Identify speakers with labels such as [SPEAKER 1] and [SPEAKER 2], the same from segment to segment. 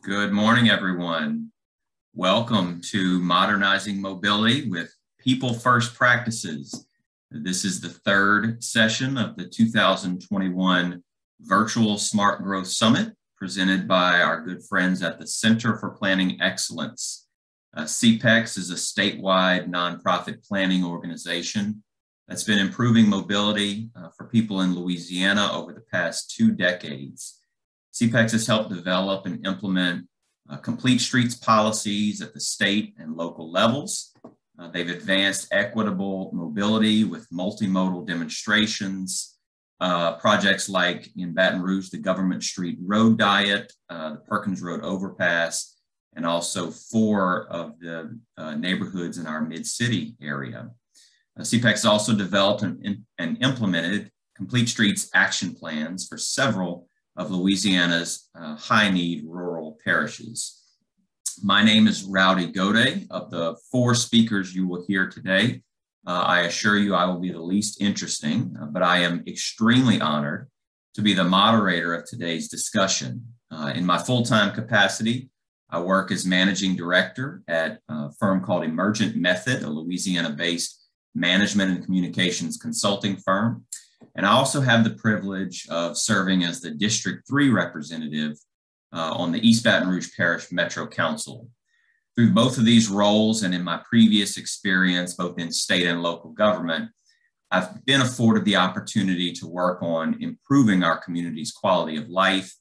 [SPEAKER 1] Good morning, everyone. Welcome to Modernizing Mobility with People First Practices. This is the third session of the 2021 Virtual Smart Growth Summit presented by our good friends at the Center for Planning Excellence. CPEX is a statewide nonprofit planning organization that's been improving mobility for people in Louisiana over the past 2 decades. CPEX has helped develop and implement complete streets policies at the state and local levels. They've advanced equitable mobility with multimodal demonstrations, projects like in Baton Rouge, the Government Street Road Diet, the Perkins Road Overpass, and also 4 of the neighborhoods in our mid-city area. CPEX also developed and implemented complete streets action plans for several of Louisiana's high-need rural parishes. My name is Rowdy Gode. Of the 4 speakers you will hear today, I assure you I will be the least interesting, but I am extremely honored to be the moderator of today's discussion. In my full-time capacity, I work as managing director at a firm called Emergent Method, a Louisiana-based management and communications consulting firm. And I also have the privilege of serving as the District 3 representative on the East Baton Rouge Parish Metro Council. Through both of these roles and in my previous experience, both in state and local government, I've been afforded the opportunity to work on improving our community's quality of life,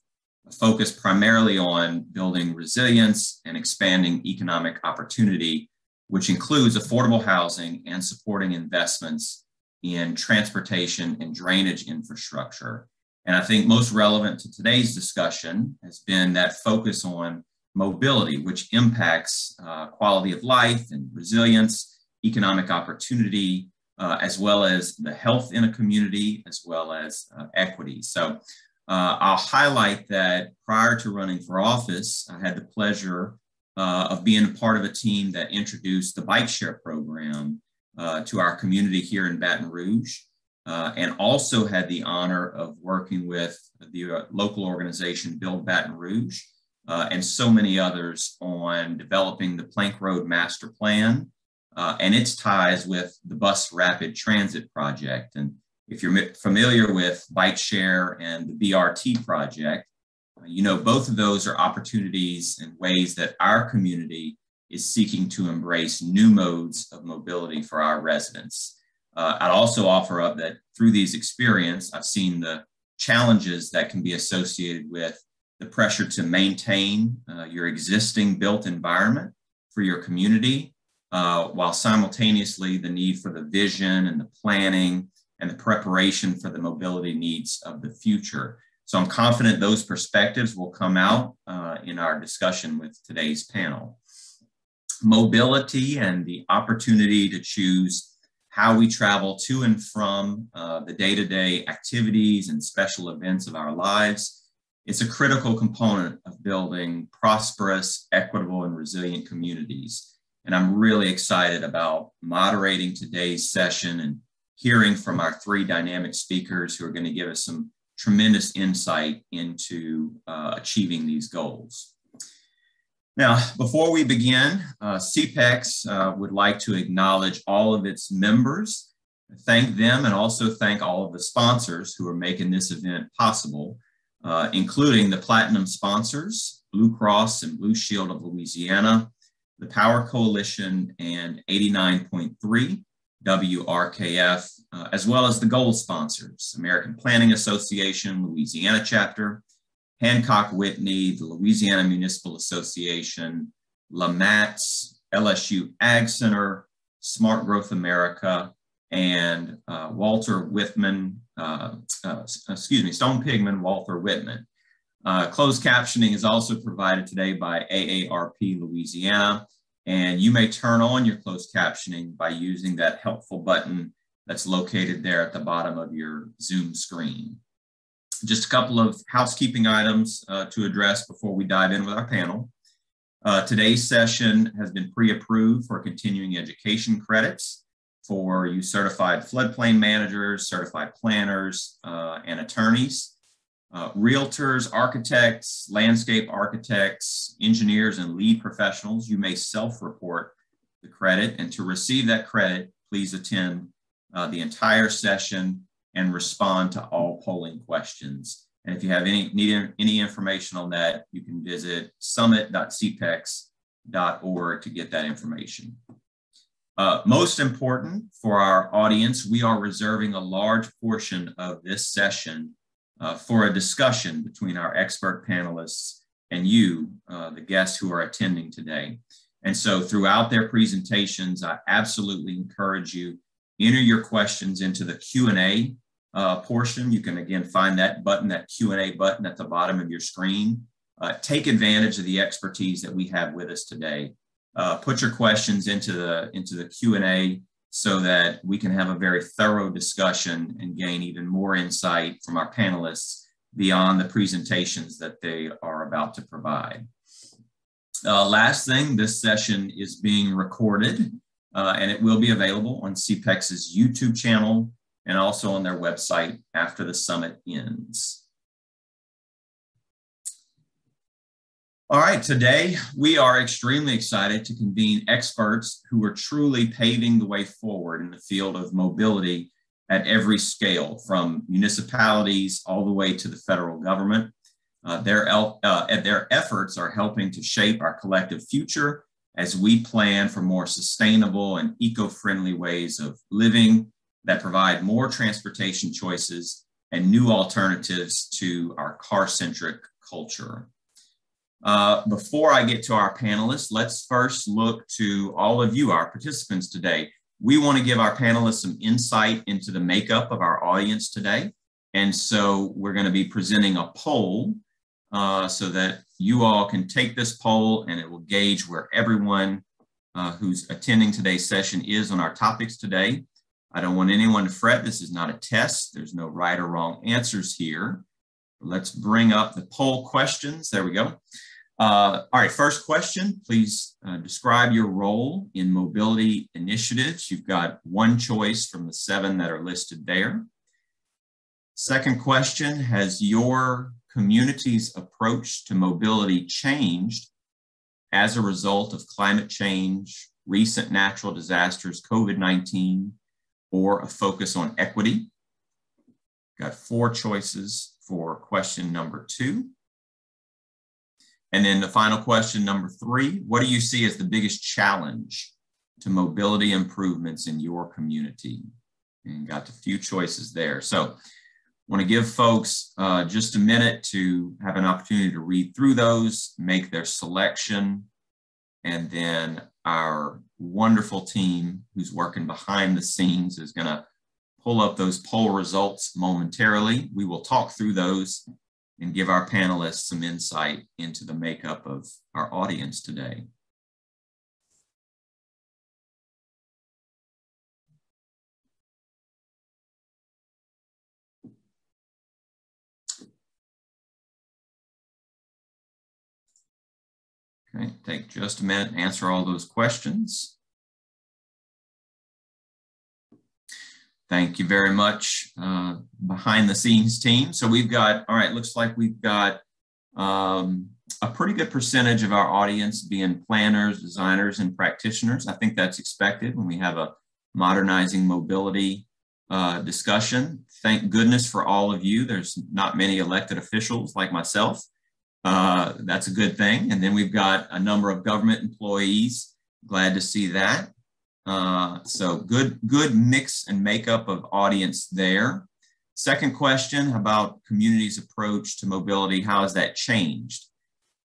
[SPEAKER 1] focused primarily on building resilience and expanding economic opportunity, which includes affordable housing and supporting investments in transportation and drainage infrastructure. And I think most relevant to today's discussion has been that focus on mobility, which impacts quality of life and resilience, economic opportunity, as well as the health in a community, as well as equity. So I'll highlight that prior to running for office, I had the pleasure of being a part of a team that introduced the bike share program to our community here in Baton Rouge, and also had the honor of working with the local organization Build Baton Rouge and so many others on developing the Plank Road Master Plan and its ties with the Bus Rapid Transit Project. And if you're familiar with bike share and the BRT project, you know both of those are opportunities and ways that our community is seeking to embrace new modes of mobility for our residents. I'd also offer up that through these experiences, I've seen the challenges that can be associated with the pressure to maintain your existing built environment for your community, while simultaneously the need for the vision and the planning and the preparation for the mobility needs of the future. So I'm confident those perspectives will come out in our discussion with today's panel. Mobility and the opportunity to choose how we travel to and from the day-to-day activities and special events of our lives. It's a critical component of building prosperous, equitable, and resilient communities. And I'm really excited about moderating today's session and hearing from our 3 dynamic speakers who are going to give us some tremendous insight into achieving these goals. Now, before we begin, CPEX would like to acknowledge all of its members, thank them, and also thank all of the sponsors who are making this event possible, including the Platinum sponsors, Blue Cross and Blue Shield of Louisiana, the Power Coalition, and 89.3 WRKF, as well as the Gold sponsors, American Planning Association, Louisiana Chapter, Hancock Whitney, the Louisiana Municipal Association, LaMatts, LSU Ag Center, Smart Growth America, and Stone Pigman, Walter Whitman. Closed captioning is also provided today by AARP Louisiana, and you may turn on your closed captioning by using that helpful button that's located there at the bottom of your Zoom screen. Just a couple of housekeeping items to address before we dive in with our panel. Today's session has been pre-approved for continuing education credits for you certified floodplain managers, certified planners, and attorneys. Realtors, architects, landscape architects, engineers, and lead professionals, you may self-report the credit. And to receive that credit, please attend the entire session and respond to all polling questions. And if you have need any information on that, you can visit summit.cpex.org to get that information. Most important for our audience, we are reserving a large portion of this session for a discussion between our expert panelists and you, the guests who are attending today. And so throughout their presentations, I absolutely encourage you, enter your questions into the Q&A portion. You can again find that button, that Q&A button at the bottom of your screen. Take advantage of the expertise that we have with us today. Put your questions into the Q&A so that we can have a very thorough discussion and gain even more insight from our panelists beyond the presentations that they are about to provide. Last thing, this session is being recorded and it will be available on CPEX's YouTube channel and also on their website after the summit ends. All right, today we are extremely excited to convene experts who are truly paving the way forward in the field of mobility at every scale, from municipalities all the way to the federal government. Their efforts are helping to shape our collective future as we plan for more sustainable and eco-friendly ways of living that provide more transportation choices and new alternatives to our car-centric culture. Before I get to our panelists, let's first look to all of you, our participants today. We want to give our panelists some insight into the makeup of our audience today. And so we're going to be presenting a poll so that you all can take this poll and it will gauge where everyone who's attending today's session is on our topics today. I don't want anyone to fret. This is not a test. There's no right or wrong answers here. Let's bring up the poll questions. There we go. All right, first question, please describe your role in mobility initiatives. You've got one choice from the 7 that are listed there. Second question, has your community's approach to mobility changed as a result of climate change, recent natural disasters, COVID-19, or a focus on equity? Got 4 choices for question number 2. And then the final question, number 3, what do you see as the biggest challenge to mobility improvements in your community? And got a few choices there. So I want to give folks just a minute to have an opportunity to read through those, make their selection, and then our wonderful team who's working behind the scenes is going to pull up those poll results momentarily. We will talk through those and give our panelists some insight into the makeup of our audience today. Okay, take just a minute and answer all those questions. Thank you very much, behind the scenes team. So we've got, all right, looks like we've got a pretty good percentage of our audience being planners, designers, and practitioners. I think that's expected when we have a modernizing mobility discussion. Thank goodness for all of you. There's not many elected officials like myself. That's a good thing. And then we've got a number of government employees. Glad to see that. So good mix and makeup of audience there. Second question about community's approach to mobility. How has that changed?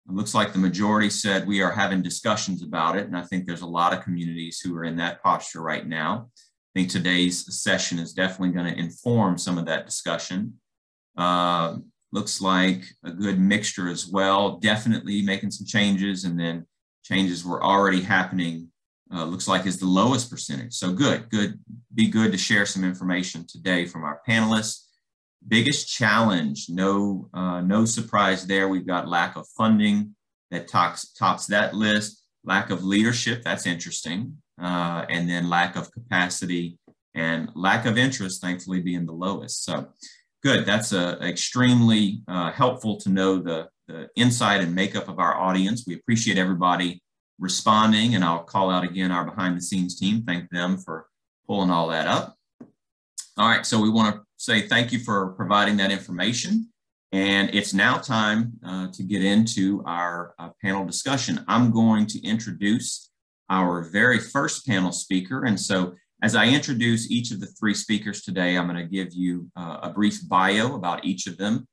[SPEAKER 1] It looks like the majority said we are having discussions about it. And I think there's a lot of communities who are in that posture right now. I think today's session is definitely going to inform some of that discussion. Looks like a good mixture as well. Definitely making some changes, and then changes were already happening. Looks like is the lowest percentage. So good. Be good to share some information today from our panelists. Biggest challenge, no surprise there. We've got lack of funding that tops that list. Lack of leadership, that's interesting. And then lack of capacity and lack of interest, thankfully, being the lowest. So Good. That's extremely helpful to know the insight and makeup of our audience. We appreciate everybody responding, and I'll call out again our behind the scenes team. Thank them for pulling all that up. All right, so we want to say thank you for providing that information. And it's now time to get into our panel discussion. I'm going to introduce our very first panel speaker. And so as I introduce each of the three speakers today, I'm going to give you a brief bio about each of them.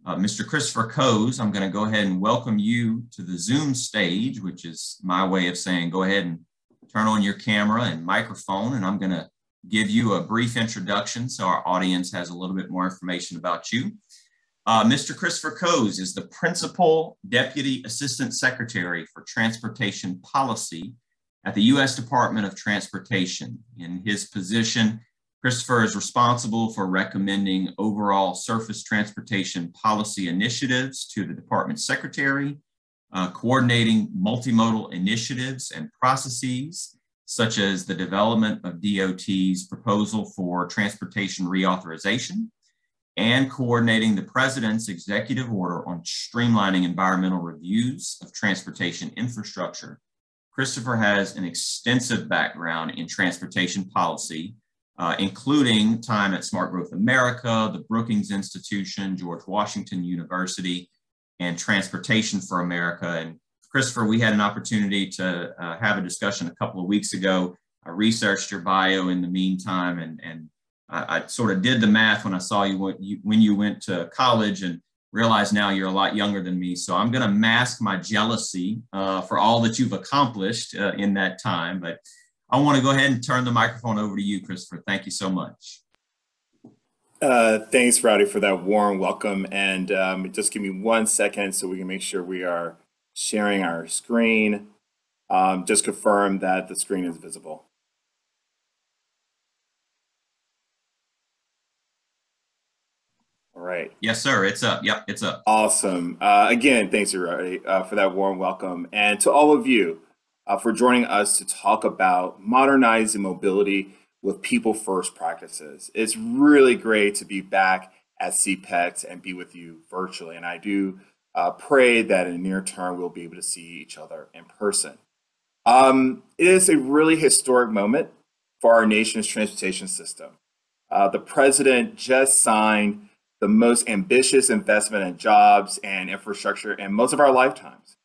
[SPEAKER 1] Mr. Christopher Coes, I'm going to go ahead and welcome you to the Zoom stage, which is my way of saying go ahead and turn on your camera and microphone, and I'm going to give you a brief introduction so our audience has a little bit more information about you. Mr. Christopher Coes is the Principal Deputy Assistant Secretary for Transportation Policy at the U.S. Department of Transportation. In his position, Christopher is responsible for recommending overall surface transportation policy initiatives to the Department Secretary, coordinating multimodal initiatives and processes, such as the development of DOT's proposal for transportation reauthorization, and coordinating the President's executive order on streamlining environmental reviews of transportation infrastructure. Christopher has an extensive background in transportation policy, including time at Smart Growth America, the Brookings Institution, George Washington University, and Transportation for America. And Christopher, we had an opportunity to have a discussion a couple of weeks ago. I researched your bio in the meantime, and I sort of did the math when I saw you when you went to college, and realize now you're a lot younger than me. So I'm going to mask my jealousy for all that you've accomplished in that time. But I want to go ahead and turn the microphone over to you, Christopher. Thank you so much.
[SPEAKER 2] Thanks, Rowdy, for that warm welcome. And just give me 1 second so we can make sure we are sharing our screen. Just confirm that the screen is visible. All right.
[SPEAKER 1] Yes, sir. It's up. Yep, it's up.
[SPEAKER 2] Awesome. Again, thanks, Rowdy, for that warm welcome. And to all of you for joining us to talk about modernizing mobility with people first practices. It's really great to be back at CPEX and be with you virtually. And I do pray that in the near term, we'll be able to see each other in person. It is a really historic moment for our nation's transportation system. The president just signed the most ambitious investment in jobs and infrastructure in most of our lifetimes,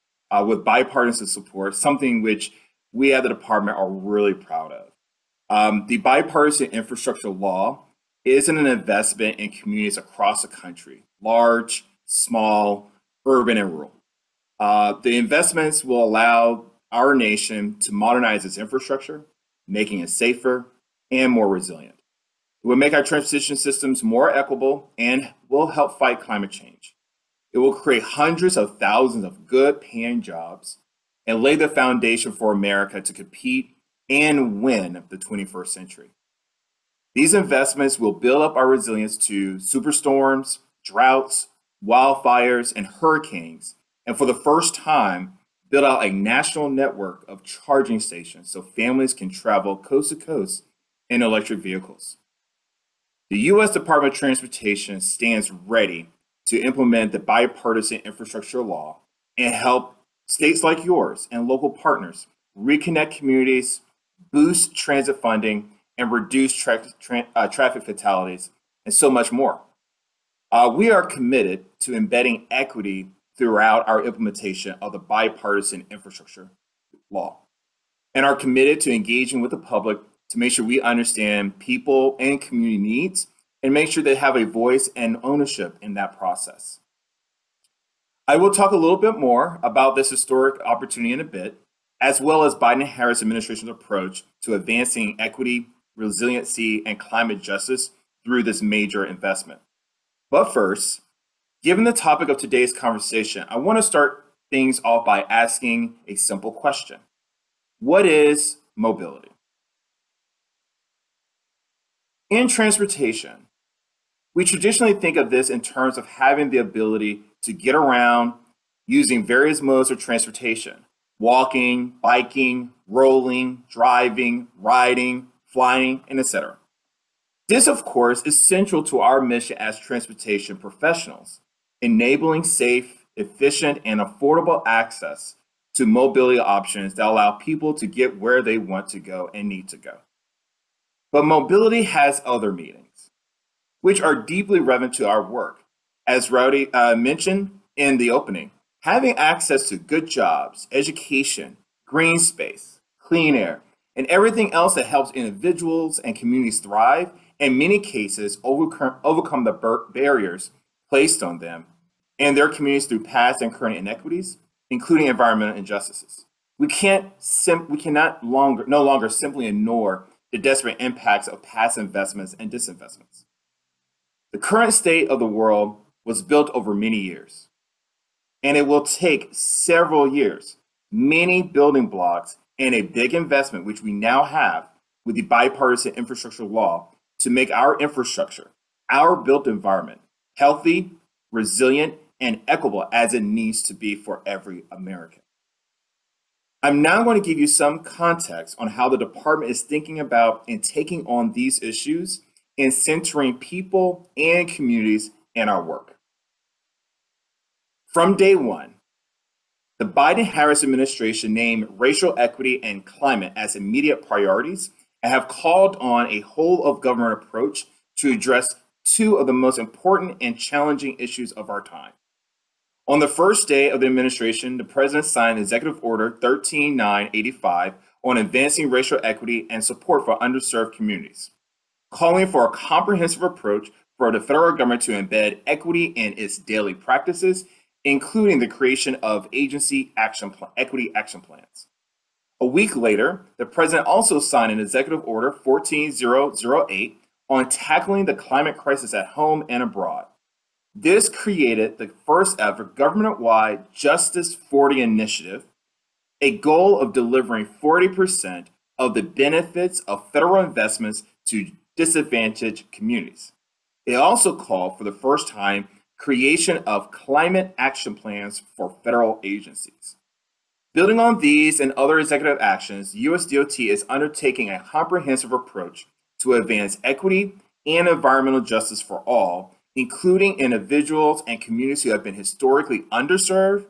[SPEAKER 2] with bipartisan support, something which we at the department are really proud of. The bipartisan infrastructure law is an investment in communities across the country, large, small, urban, and rural. The investments will allow our nation to modernize its infrastructure, making it safer and more resilient. It will make our transportation systems more equitable and will help fight climate change. It will create hundreds of thousands of good paying jobs and lay the foundation for America to compete and win the 21st century. These investments will build up our resilience to superstorms, droughts, wildfires, and hurricanes, and for the first time, build out a national network of charging stations so families can travel coast to coast in electric vehicles. The U.S. Department of Transportation stands ready to implement the bipartisan infrastructure law and help states like yours and local partners reconnect communities, boost transit funding, and reduce traffic fatalities, and so much more. We are committed to embedding equity throughout our implementation of the bipartisan infrastructure law, and are committed to engaging with the public to make sure we understand people and community needs and make sure they have a voice and ownership in that process. I will talk a little bit more about this historic opportunity in a bit, as well as Biden-Harris administration's approach to advancing equity, resiliency, and climate justice through this major investment. But first, given the topic of today's conversation, I want to start things off by asking a simple question. What is mobility? In transportation, we traditionally think of this in terms of having the ability to get around using various modes of transportation: walking, biking, rolling, driving, riding, flying, and etc. This, of course, is central to our mission as transportation professionals, enabling safe, efficient, and affordable access to mobility options that allow people to get where they want to go and need to go. But mobility has other meanings, which are deeply relevant to our work. As Rowdy mentioned in the opening, having access to good jobs, education, green space, clean air, and everything else that helps individuals and communities thrive, in many cases overcome the barriers placed on them and their communities through past and current inequities, including environmental injustices. We cannot no longer simply ignore the desperate impacts of past investments and disinvestments. The current state of the world was built over many years, and it will take several years, many building blocks, and a big investment, which we now have with the bipartisan infrastructure law, to make our infrastructure, our built environment, healthy, resilient, and equitable as it needs to be for every American. I'm now going to give you some context on how the department is thinking about and taking on these issues and centering people and communities in our work. From day one, the Biden-Harris administration named racial equity and climate as immediate priorities and have called on a whole of government approach to address two of the most important and challenging issues of our time. On the first day of the administration, the president signed Executive Order 13985 on advancing racial equity and support for underserved communities, calling for a comprehensive approach for the federal government to embed equity in its daily practices, including the creation of agency equity action plans. A week later, the president also signed an Executive Order 14008 on tackling the climate crisis at home and abroad. This created the first ever government-wide Justice 40 initiative, a goal of delivering 40% of the benefits of federal investments to disadvantaged communities. It also called for the first time creation of climate action plans for federal agencies. Building on these and other executive actions, US DOT is undertaking a comprehensive approach to advance equity and environmental justice for all, including individuals and communities who have been historically underserved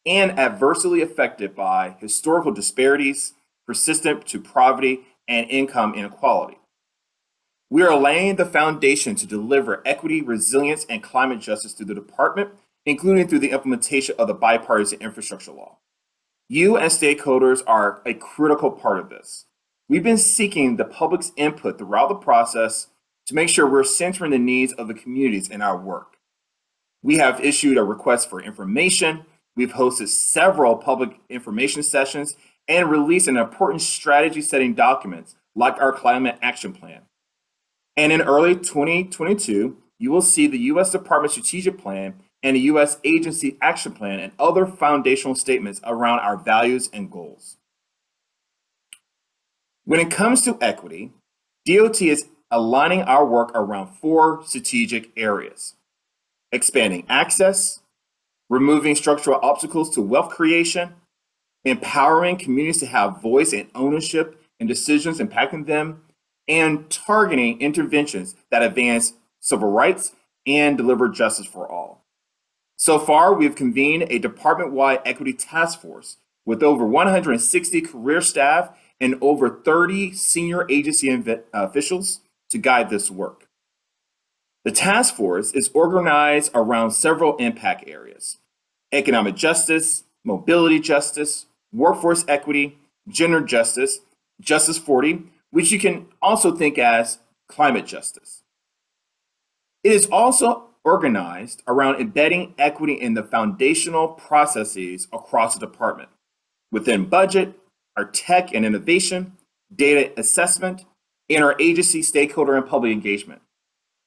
[SPEAKER 2] and adversely affected by historical disparities, persistent to poverty, and income inequality. We are laying the foundation to deliver equity, resilience, and climate justice through the department, including through the implementation of the bipartisan infrastructure law. You and stakeholders are a critical part of this. We've been seeking the public's input throughout the process to make sure we're centering the needs of the communities in our work. We have issued a request for information, we've hosted several public information sessions, and released an important strategy setting documents like our Climate Action Plan. And in early 2022, you will see the U.S. Department Strategic Plan and the U.S. Agency Action Plan and other foundational statements around our values and goals. When it comes to equity, DOT is aligning our work around four strategic areas: expanding access, removing structural obstacles to wealth creation, empowering communities to have voice and ownership in decisions impacting them, and targeting interventions that advance civil rights and deliver justice for all. So far, we have convened a department-wide equity task force with over 160 career staff and over 30 senior agency officials to guide this work. The task force is organized around several impact areas: economic justice, mobility justice, workforce equity, gender justice, Justice 40, which you can also think as climate justice. It is also organized around embedding equity in the foundational processes across the department, within budget, our tech and innovation, data assessment, and our agency stakeholder and public engagement.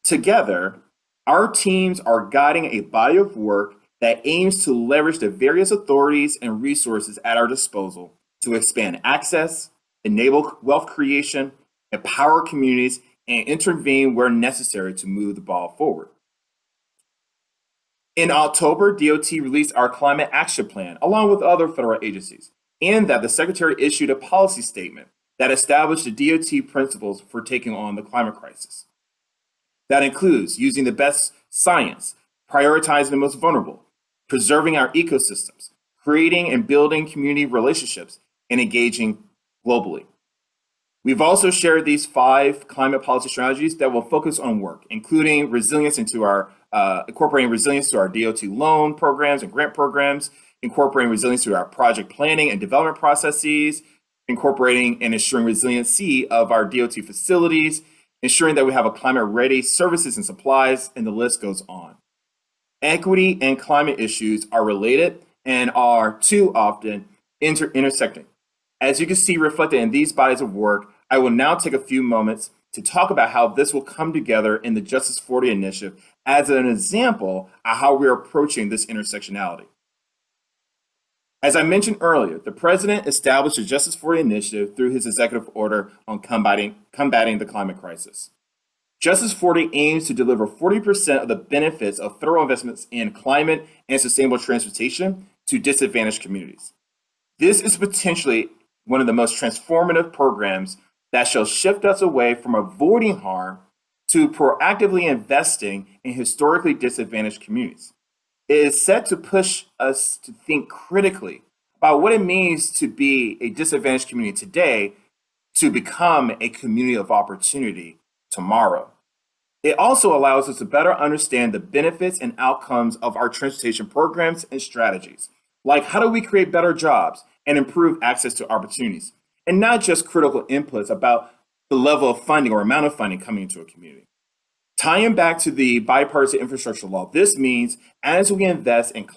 [SPEAKER 2] Together, our teams are guiding a body of work that aims to leverage the various authorities and resources at our disposal to expand access, enable wealth creation, empower communities, and intervene where necessary to move the ball forward. In October, DOT released our Climate Action Plan along with other federal agencies, and that the Secretary issued a policy statement that established the DOT principles for taking on the climate crisis. That includes using the best science, prioritizing the most vulnerable, preserving our ecosystems, creating and building community relationships, and engaging globally. We've also shared these 5 climate policy strategies that will focus on work, including resilience into our incorporating resilience to our DOT loan programs and grant programs, incorporating resilience to our project planning and development processes, incorporating and ensuring resiliency of our DOT facilities, ensuring that we have a climate-ready services and supplies, and the list goes on. Equity and climate issues are related and are too often intersecting. As you can see reflected in these bodies of work, I will now take a few moments to talk about how this will come together in the Justice 40 initiative as an example of how we're approaching this intersectionality. As I mentioned earlier, the President established the Justice 40 initiative through his executive order on combating the climate crisis. Justice 40 aims to deliver 40% of the benefits of federal investments in climate and sustainable transportation to disadvantaged communities. This is potentially one of the most transformative programs that shall shift us away from avoiding harm to proactively investing in historically disadvantaged communities. It is set to push us to think critically about what it means to be a disadvantaged community today to become a community of opportunity tomorrow. It also allows us to better understand the benefits and outcomes of our transportation programs and strategies, like how do we create better jobs and improve access to opportunities, and not just critical inputs about the level of funding or amount of funding coming into a community. Tying back to the bipartisan infrastructure law, this means as we invest in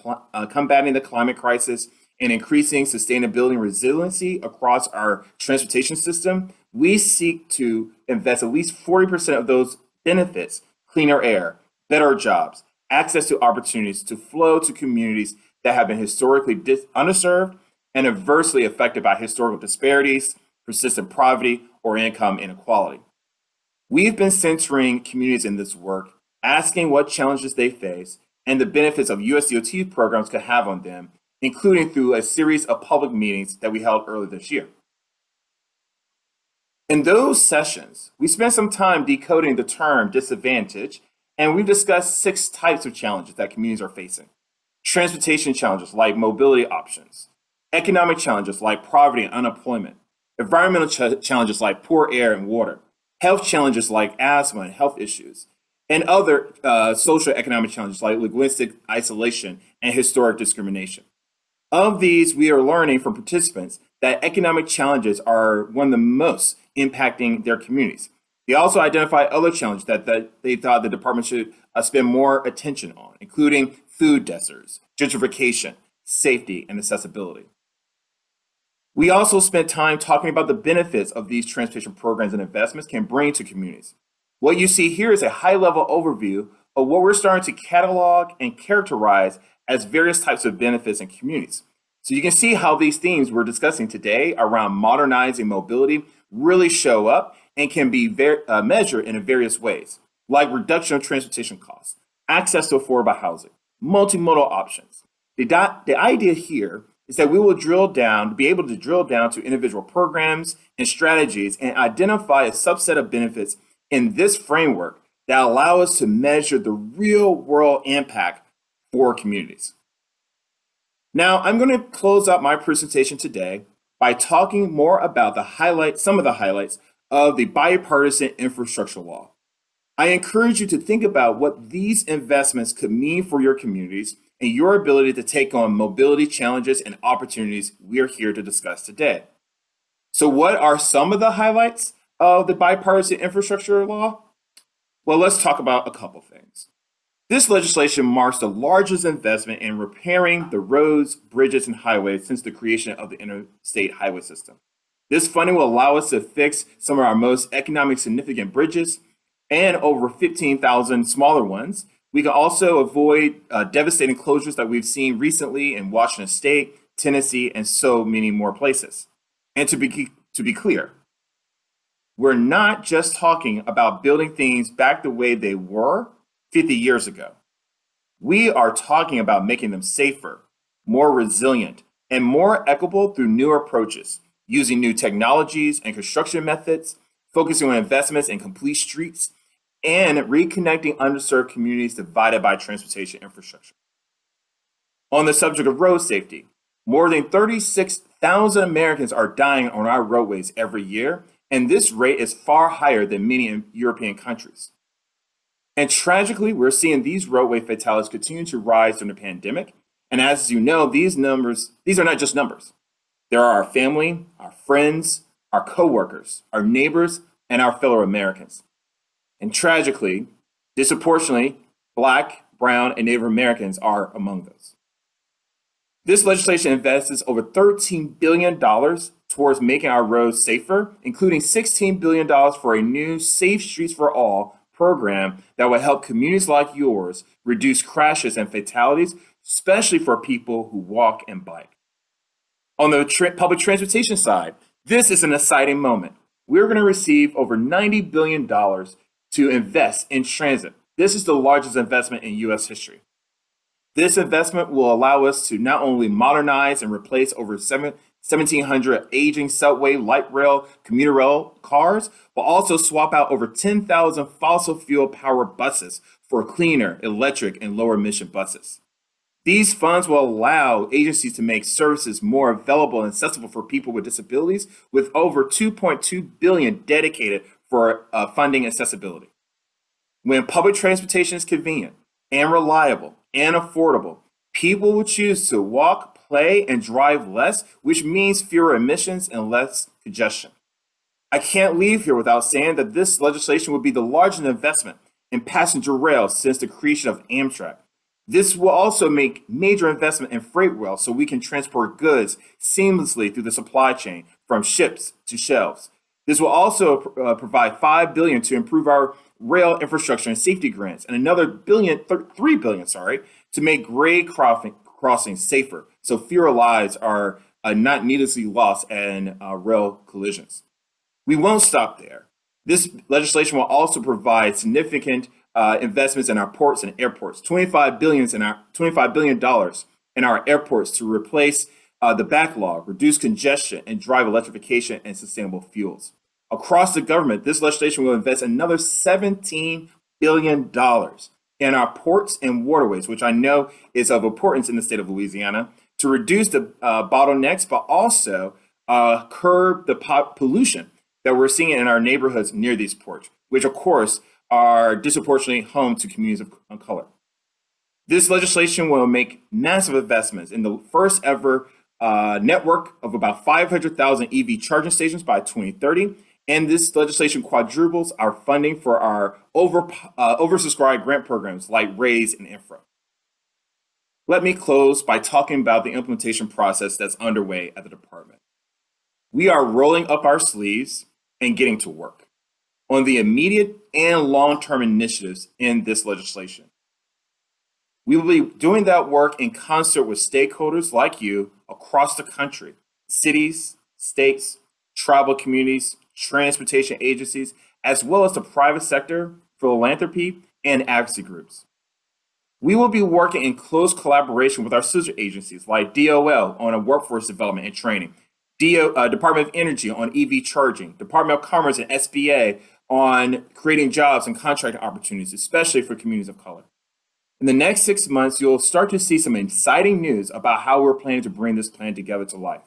[SPEAKER 2] combating the climate crisis and increasing sustainability and resiliency across our transportation system, we seek to invest at least 40% of those benefits, cleaner air, better jobs, access to opportunities to flow to communities that have been historically underserved and adversely affected by historical disparities, persistent poverty, or income inequality. We've been centering communities in this work, asking what challenges they face and the benefits of USDOT programs could have on them, including through a series of public meetings that we held earlier this year. In those sessions, we spent some time decoding the term disadvantage, and we discussed 6 types of challenges that communities are facing. Transportation challenges like mobility options, economic challenges like poverty and unemployment, environmental challenges like poor air and water, health challenges like asthma and health issues, and other social economic challenges like linguistic isolation and historic discrimination. Of these, we are learning from participants that economic challenges are one of the most impacting their communities. They also identify other challenges that they thought the department should spend more attention on, including food deserts, gentrification, safety, and accessibility. We also spent time talking about the benefits of these transportation programs and investments can bring to communities. What you see here is a high-level overview of what we're starting to catalog and characterize as various types of benefits in communities. So you can see how these themes we're discussing today around modernizing mobility really show up and can be measured in various ways, like reduction of transportation costs, access to affordable housing, multimodal options. The idea here is that we will be able to drill down to individual programs and strategies and identify a subset of benefits in this framework that allow us to measure the real world impact for communities. Now, I'm going to close out my presentation today by talking more about some of the highlights of the bipartisan infrastructure law. I encourage you to think about what these investments could mean for your communities and your ability to take on mobility challenges and opportunities we are here to discuss today. So what are some of the highlights of the bipartisan infrastructure law? Well, let's talk about a couple things. This legislation marks the largest investment in repairing the roads, bridges, and highways since the creation of the interstate highway system. This funding will allow us to fix some of our most economically significant bridges and over 15,000 smaller ones. We can also avoid devastating closures that we've seen recently in Washington State, Tennessee, and so many more places. And to be clear, we're not just talking about building things back the way they were 50 years ago. We are talking about making them safer, more resilient, and more equitable through new approaches, using new technologies and construction methods, focusing on investments in complete streets, and reconnecting underserved communities divided by transportation infrastructure. On the subject of road safety, more than 36,000 Americans are dying on our roadways every year, and this rate is far higher than many European countries. And tragically, we're seeing these roadway fatalities continue to rise during the pandemic. And as you know, these are not just numbers. There are our family, our friends, our coworkers, our neighbors, and our fellow Americans. And tragically, disproportionately, Black, Brown, and Native Americans are among those. This legislation invests over $13 billion towards making our roads safer, including $16 billion for a new Safe Streets for All program that will help communities like yours reduce crashes and fatalities, especially for people who walk and bike. On the public transportation side, this is an exciting moment. We're going to receive over $90 billion to invest in transit. This is the largest investment in U.S. history. This investment will allow us to not only modernize and replace over 1,700 aging subway, light rail, commuter rail cars, but also swap out over 10,000 fossil fuel powered buses for cleaner, electric, and lower emission buses. These funds will allow agencies to make services more available and accessible for people with disabilities, with over $2.2 billion dedicated for funding accessibility. When public transportation is convenient and reliable and affordable, people will choose to walk, play, and drive less, which means fewer emissions and less congestion. I can't leave here without saying that this legislation will be the largest investment in passenger rail since the creation of Amtrak. This will also make major investment in freight rail so we can transport goods seamlessly through the supply chain from ships to shelves. This will also provide $5 billion to improve our rail infrastructure and safety grants, and another $3 billion, to make grade crossings safer, so fewer lives are not needlessly lost in rail collisions. We won't stop there. This legislation will also provide significant investments in our ports and airports, $25 billion in our airports to replace the backlog, reduce congestion, and drive electrification and sustainable fuels. Across the government, this legislation will invest another $17 billion in our ports and waterways, which I know is of importance in the state of Louisiana, to reduce the bottlenecks, but also curb the pollution that we're seeing in our neighborhoods near these ports, which of course are disproportionately home to communities of color. This legislation will make massive investments in the first ever network of about 500,000 EV charging stations by 2030. And this legislation quadruples our funding for our oversubscribed grant programs like RAISE and Infra. Let me close by talking about the implementation process that's underway at the department. We are rolling up our sleeves and getting to work on the immediate and long-term initiatives in this legislation. We will be doing that work in concert with stakeholders like you across the country, cities, states, tribal communities, transportation agencies, as well as the private sector, philanthropy, and advocacy groups. We will be working in close collaboration with our sister agencies like DOL on a workforce development and training, Department of Energy on EV charging, Department of Commerce and SBA on creating jobs and contract opportunities, especially for communities of color. In the next 6 months, you'll start to see some exciting news about how we're planning to bring this plan together to life.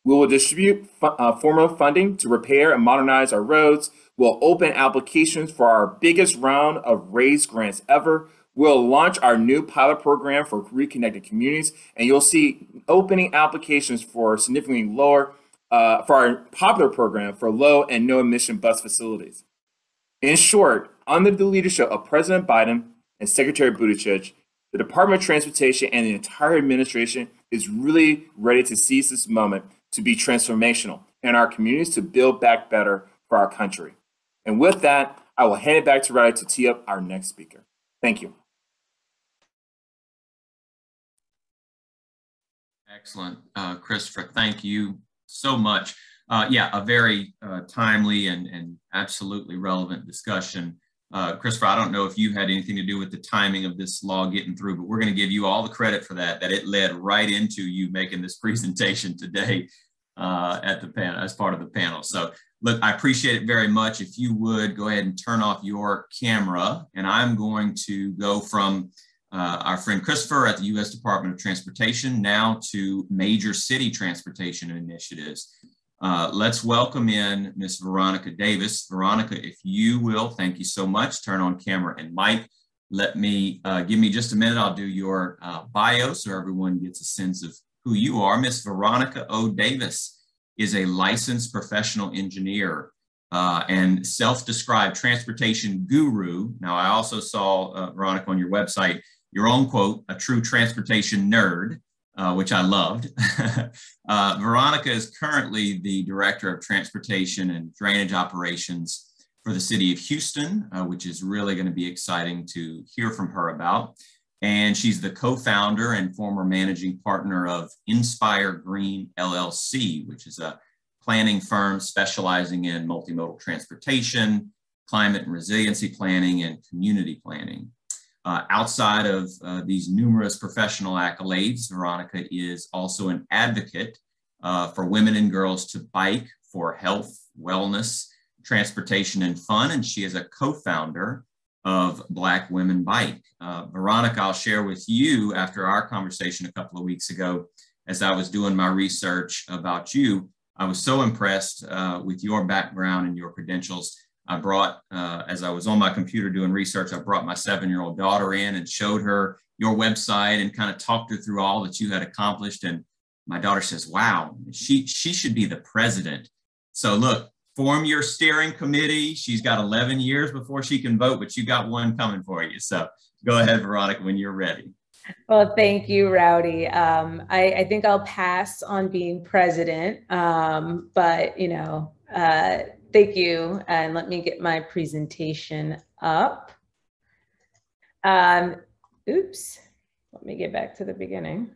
[SPEAKER 2] We will distribute formula funding to repair and modernize our roads. We'll open applications for our biggest round of RAISE grants ever. We'll launch our new pilot program for reconnected communities, and you'll see opening applications for significantly lower, for our popular program for low and no emission bus facilities. In short, under the leadership of President Biden and Secretary Buttigieg, the Department of Transportation and the entire administration is really ready to seize this moment to be transformational in our communities to build back better for our country. And with that, I will hand it back to Riley to tee up our next speaker. Thank you.
[SPEAKER 1] Excellent, Christopher. Thank you so much. Yeah, a very timely and absolutely relevant discussion. Christopher, I don't know if you had anything to do with the timing of this law getting through, but we're going to give you all the credit for that it led right into you making this presentation today. at the panel as part of the panel. So look, I appreciate it very much. If you would go ahead and turn off your camera, and I'm going to go from our friend Christopher at the U.S. Department of Transportation now to major city transportation initiatives. Let's welcome in Ms. Veronica Davis. Veronica, if you will, thank you so much. Turn on camera and mic. Let me, give me just a minute. I'll do your bio so everyone gets a sense of who you are. Ms. Veronica O. Davis is a licensed professional engineer and self-described transportation guru. Now, I also saw, Veronica, on your website, your own quote, a true transportation nerd, which I loved. Veronica is currently the Director of Transportation and Drainage Operations for the City of Houston, which is really going to be exciting to hear from her about. And she's the co-founder and former managing partner of Inspire Green LLC, which is a planning firm specializing in multimodal transportation, climate and resiliency planning, and community planning. Outside of these numerous professional accolades, Veronica is also an advocate for women and girls to bike for health, wellness, transportation, and fun. And she is a co-founder of Black Women Bike. Veronica, I'll share with you after our conversation a couple of weeks ago, as I was doing my research about you, I was so impressed with your background and your credentials. I brought, as I was on my computer doing research, I brought my 7-year-old daughter in and showed her your website and kind of talked her through all that you had accomplished. And my daughter says, wow, she should be the president. So look, form your steering committee. She's got 11 years before she can vote, but you got one coming for you. So go ahead, Veronica, when you're ready.
[SPEAKER 3] Well, thank you, Rowdy. I think I'll pass on being president, but you know, thank you. And let me get my presentation up. Oops, let me get back to the beginning.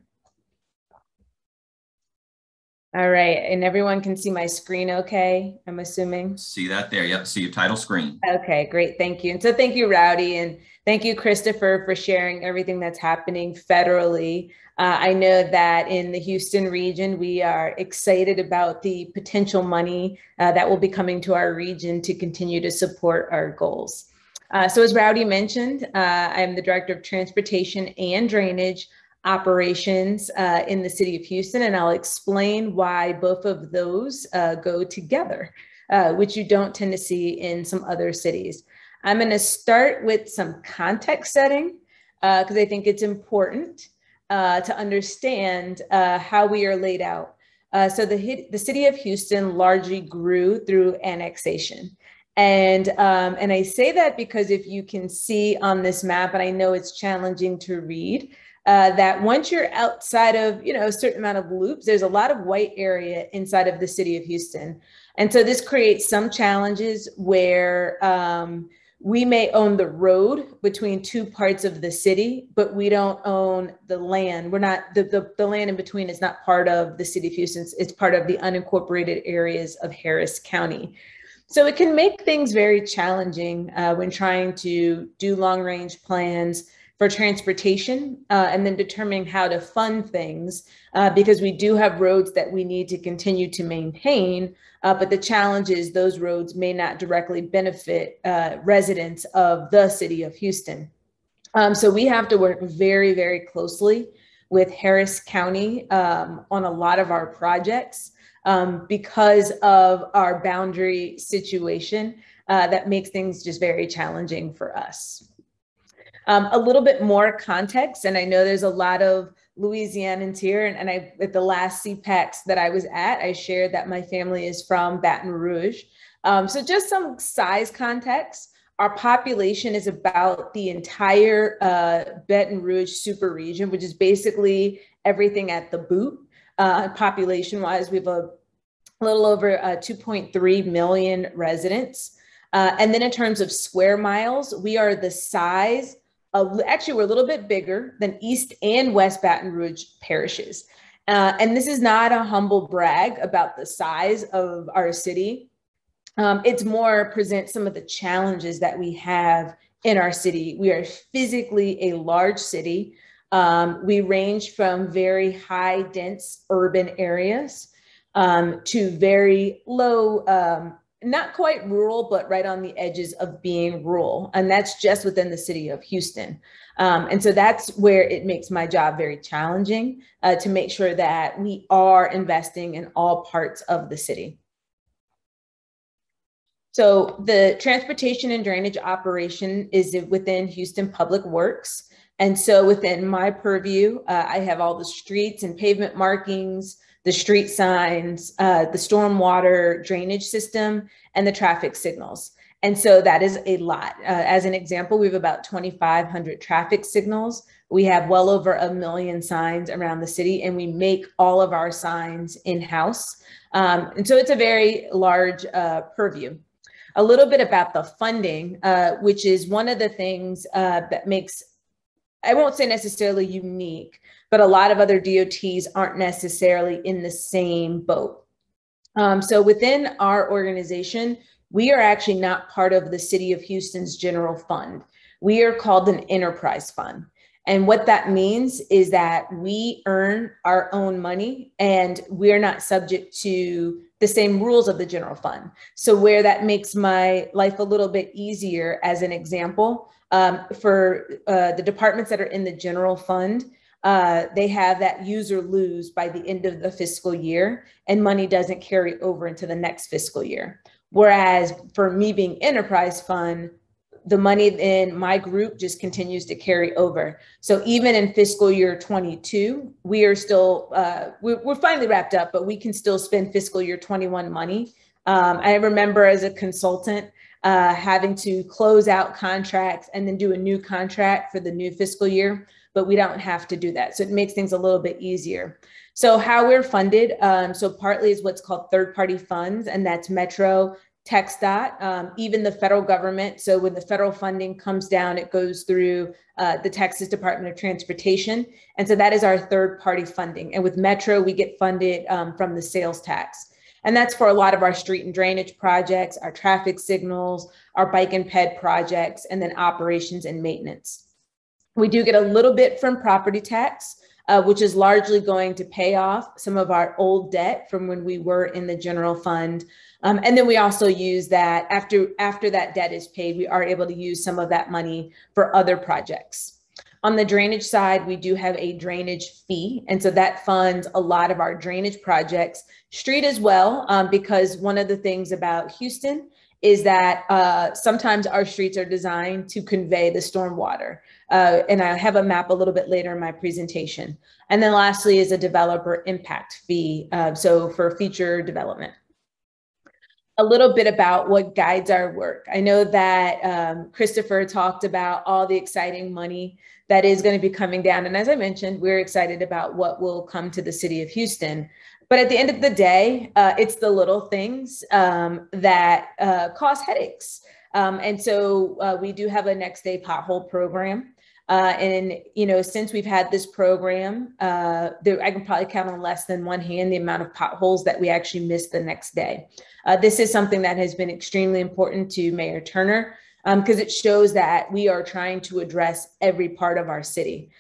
[SPEAKER 3] All right, and everyone can see my screen okay, I'm assuming?
[SPEAKER 1] See that there, yep, see your title screen.
[SPEAKER 3] Okay, great, thank you. And so thank you, Rowdy, and thank you, Christopher, for sharing everything that's happening federally. I know that in the Houston region, we are excited about the potential money that will be coming to our region to continue to support our goals. So as Rowdy mentioned, I'm the Director of Transportation and Drainage Operations in the City of Houston, and I'll explain why both of those go together, which you don't tend to see in some other cities. I'm going to start with some context setting because I think it's important to understand how we are laid out. So the City of Houston largely grew through annexation. And I say that because if you can see on this map, and I know it's challenging to read, that once you're outside of, you know, a certain amount of loops, there's a lot of white area inside of the City of Houston. And so this creates some challenges where we may own the road between two parts of the city, but we don't own the land. We're not, the land in between is not part of the City of Houston. It's part of the unincorporated areas of Harris County. So it can make things very challenging when trying to do long range plans for transportation and then determining how to fund things because we do have roads that we need to continue to maintain, but the challenge is those roads may not directly benefit residents of the City of Houston. So we have to work very, very closely with Harris County on a lot of our projects because of our boundary situation that makes things just very challenging for us. A little bit more context, and I know there's a lot of Louisianans here, and at the last CPEX that I was at, I shared that my family is from Baton Rouge. So just some size context, our population is about the entire Baton Rouge super region, which is basically everything at the boot. Population-wise, we have a little over 2.3 million residents. And then in terms of square miles, we are the size actually, we're a little bit bigger than East and West Baton Rouge parishes. And this is not a humble brag about the size of our city. It's more present some of the challenges that we have in our city. We are physically a large city. We range from very high, dense urban areas to very low, not quite rural, but right on the edges of being rural. And that's just within the city of Houston. And so that's where it makes my job very challenging to make sure that we are investing in all parts of the city. So the transportation and drainage operation is within Houston Public Works. And so within my purview, I have all the streets and pavement markings, the street signs, the stormwater drainage system, and the traffic signals. And so that is a lot. As an example, we have about 2,500 traffic signals. We have well over 1 million signs around the city, and we make all of our signs in-house. And so it's a very large purview. A little bit about the funding, which is one of the things that makes, I won't say necessarily unique, but a lot of other DOTs aren't necessarily in the same boat. So within our organization, we are actually not part of the City of Houston's general fund. We are called an enterprise fund. And what that means is that we earn our own money and we are not subject to the same rules of the general fund. So where that makes my life a little bit easier, as an example, for the departments that are in the general fund, they have that use or lose by the end of the fiscal year, and money doesn't carry over into the next fiscal year. Whereas for me being enterprise fund, the money in my group just continues to carry over. So even in fiscal year 22, we are still, we're finally wrapped up, but we can still spend fiscal year 21 money. I remember as a consultant having to close out contracts and then do a new contract for the new fiscal year, but we don't have to do that. So it makes things a little bit easier. So how we're funded, so partly is what's called third-party funds, and that's Metro, TxDOT, even the federal government. So when the federal funding comes down, it goes through the Texas Department of Transportation. And so that is our third-party funding. And with Metro, we get funded from the sales tax. And that's for a lot of our street and drainage projects, our traffic signals, our bike and ped projects, and then operations and maintenance. We do get a little bit from property tax, which is largely going to pay off some of our old debt from when we were in the general fund. And then we also use that after that debt is paid, we are able to use some of that money for other projects. On the drainage side, we do have a drainage fee. And so that funds a lot of our drainage projects, street as well, because one of the things about Houston is that sometimes our streets are designed to convey the stormwater. And I have a map a little bit later in my presentation. And then lastly is a developer impact fee, so for future development. A little bit about what guides our work. I know that Christopher talked about all the exciting money that is going to be coming down. And as I mentioned, we're excited about what will come to the city of Houston. But at the end of the day, it's the little things that cause headaches. And so we do have a next day pothole program. And, you know, since we've had this program, I can probably count on less than one hand the amount of potholes that we actually missed the next day. This is something that has been extremely important to Mayor Turner because it shows that we are trying to address every part of our city.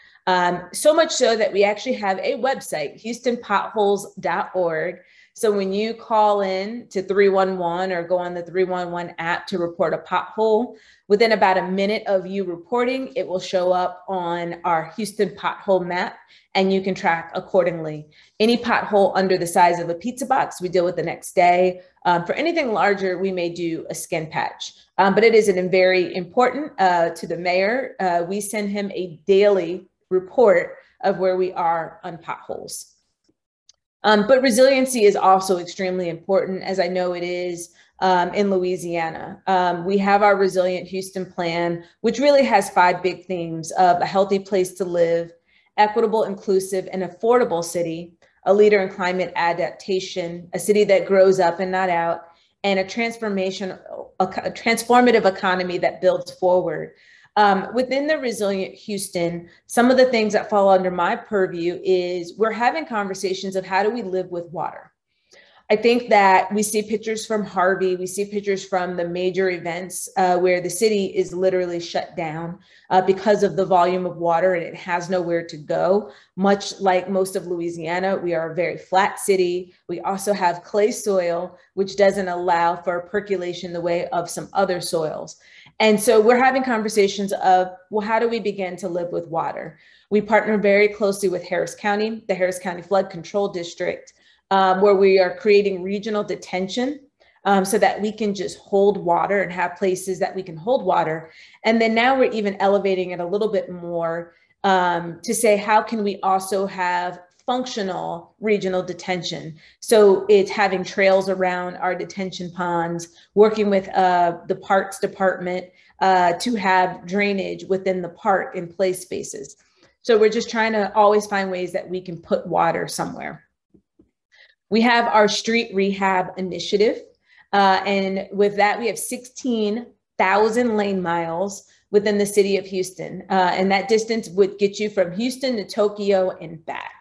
[SPEAKER 3] So much so that we actually have a website, houstonpotholes.org. So when you call in to 311 or go on the 311 app to report a pothole, within about a minute of you reporting, it will show up on our Houston pothole map and you can track accordingly. Any pothole under the size of a pizza box, we deal with the next day. For anything larger, we may do a skin patch. But it is very important to the mayor. We send him a daily report of where we are on potholes. But resiliency is also extremely important, as I know it is in Louisiana. We have our Resilient Houston Plan, which really has 5 big themes of a healthy place to live, equitable, inclusive, and affordable city, a leader in climate adaptation, a city that grows up and not out, and a transformative economy that builds forward. Within the Resilient Houston, some of the things that fall under my purview is we're having conversations of how do we live with water. I think that we see pictures from Harvey, we see pictures from the major events where the city is literally shut down because of the volume of water and it has nowhere to go. Much like most of Louisiana, we are a very flat city. We also have clay soil, which doesn't allow for percolation the way of some other soils. And so we're having conversations of, well, how do we begin to live with water? We partner very closely with Harris County, the Harris County Flood Control District, where we are creating regional detention so that we can just hold water and have places that we can hold water. And then now we're even elevating it a little bit more to say, how can we also have functional regional detention? So it's having trails around our detention ponds, working with the parks department to have drainage within the park and play spaces. So we're just trying to always find ways that we can put water somewhere. We have our street rehab initiative. And with that, we have 16,000 lane miles within the city of Houston. And that distance would get you from Houston to Tokyo and back.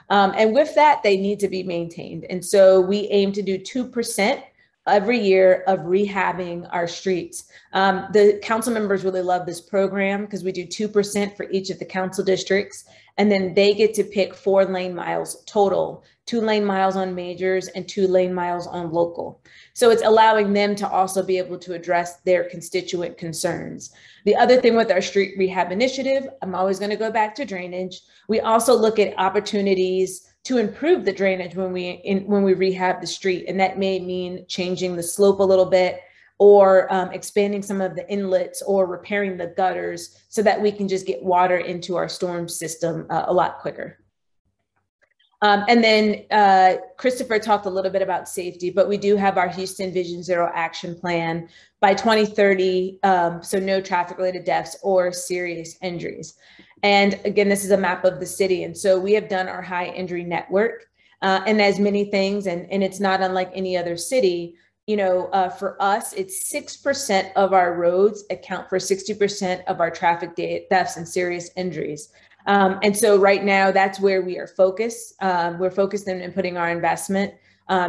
[SPEAKER 3] And with that, they need to be maintained. And so we aim to do 2% every year of rehabbing our streets. The council members really love this program because we do 2% for each of the council districts. And then they get to pick 4 lane miles total, 2 lane miles on majors and 2 lane miles on local. So it's allowing them to also be able to address their constituent concerns. The other thing with our street rehab initiative, I'm always going to go back to drainage. We also look at opportunities to improve the drainage when we rehab the street. And that may mean changing the slope a little bit, or expanding some of the inlets, or repairing the gutters so that we can just get water into our storm system a lot quicker. And then Christopher talked a little bit about safety, but we do have our Houston Vision Zero action plan by 2030, so no traffic related deaths or serious injuries. And again, this is a map of the city. And so we have done our high injury network, and as many things, and it's not unlike any other city. You know, for us, it's 6% of our roads account for 60% of our traffic deaths and serious injuries. And so right now, that's where we are focused. We're focused in putting our investment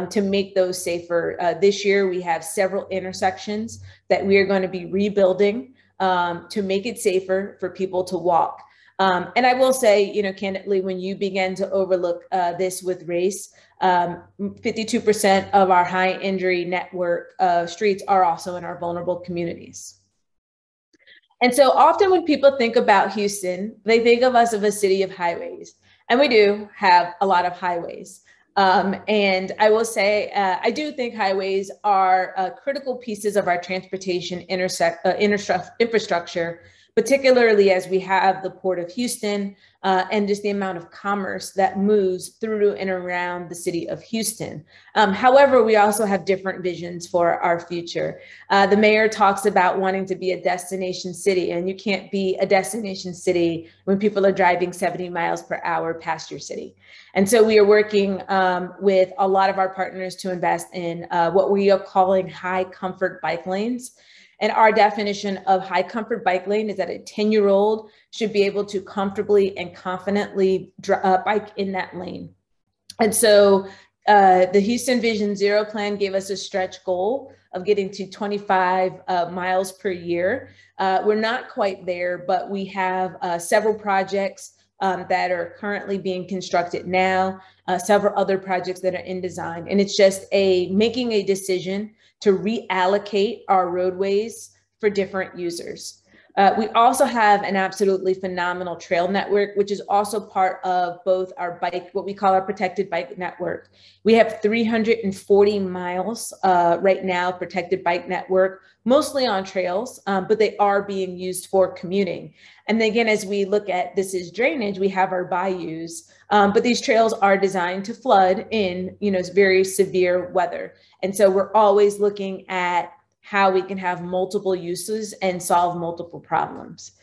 [SPEAKER 3] to make those safer. This year, we have several intersections that we are going to be rebuilding to make it safer for people to walk. And I will say, you know, candidly, when you begin to overlook this with race, 52% of our high injury network streets are also in our vulnerable communities. And so often when people think about Houston, they think of us as a city of highways, and we do have a lot of highways. And I will say, I do think highways are critical pieces of our transportation infrastructure, particularly as we have the Port of Houston and just the amount of commerce that moves through and around the city of Houston. However, we also have different visions for our future. The mayor talks about wanting to be a destination city, and you can't be a destination city when people are driving 70 miles per hour past your city. And so we are working with a lot of our partners to invest in what we are calling high comfort bike lanes. And our definition of high comfort bike lane is that a 10-year-old should be able to comfortably and confidently bike in that lane. And so the Houston Vision Zero plan gave us a stretch goal of getting to 25 miles per year. We're not quite there, but we have several projects that are currently being constructed now, several other projects that are in design. And it's just making a decision to reallocate our roadways for different users. We also have an absolutely phenomenal trail network, which is also part of both our what we call our protected bike network. We have 340 miles right now, protected bike network, mostly on trails, but they are being used for commuting. And again, as we look at this is drainage, we have our bayous, but these trails are designed to flood in, very severe weather. And so we're always looking at how we can have multiple uses and solve multiple problems.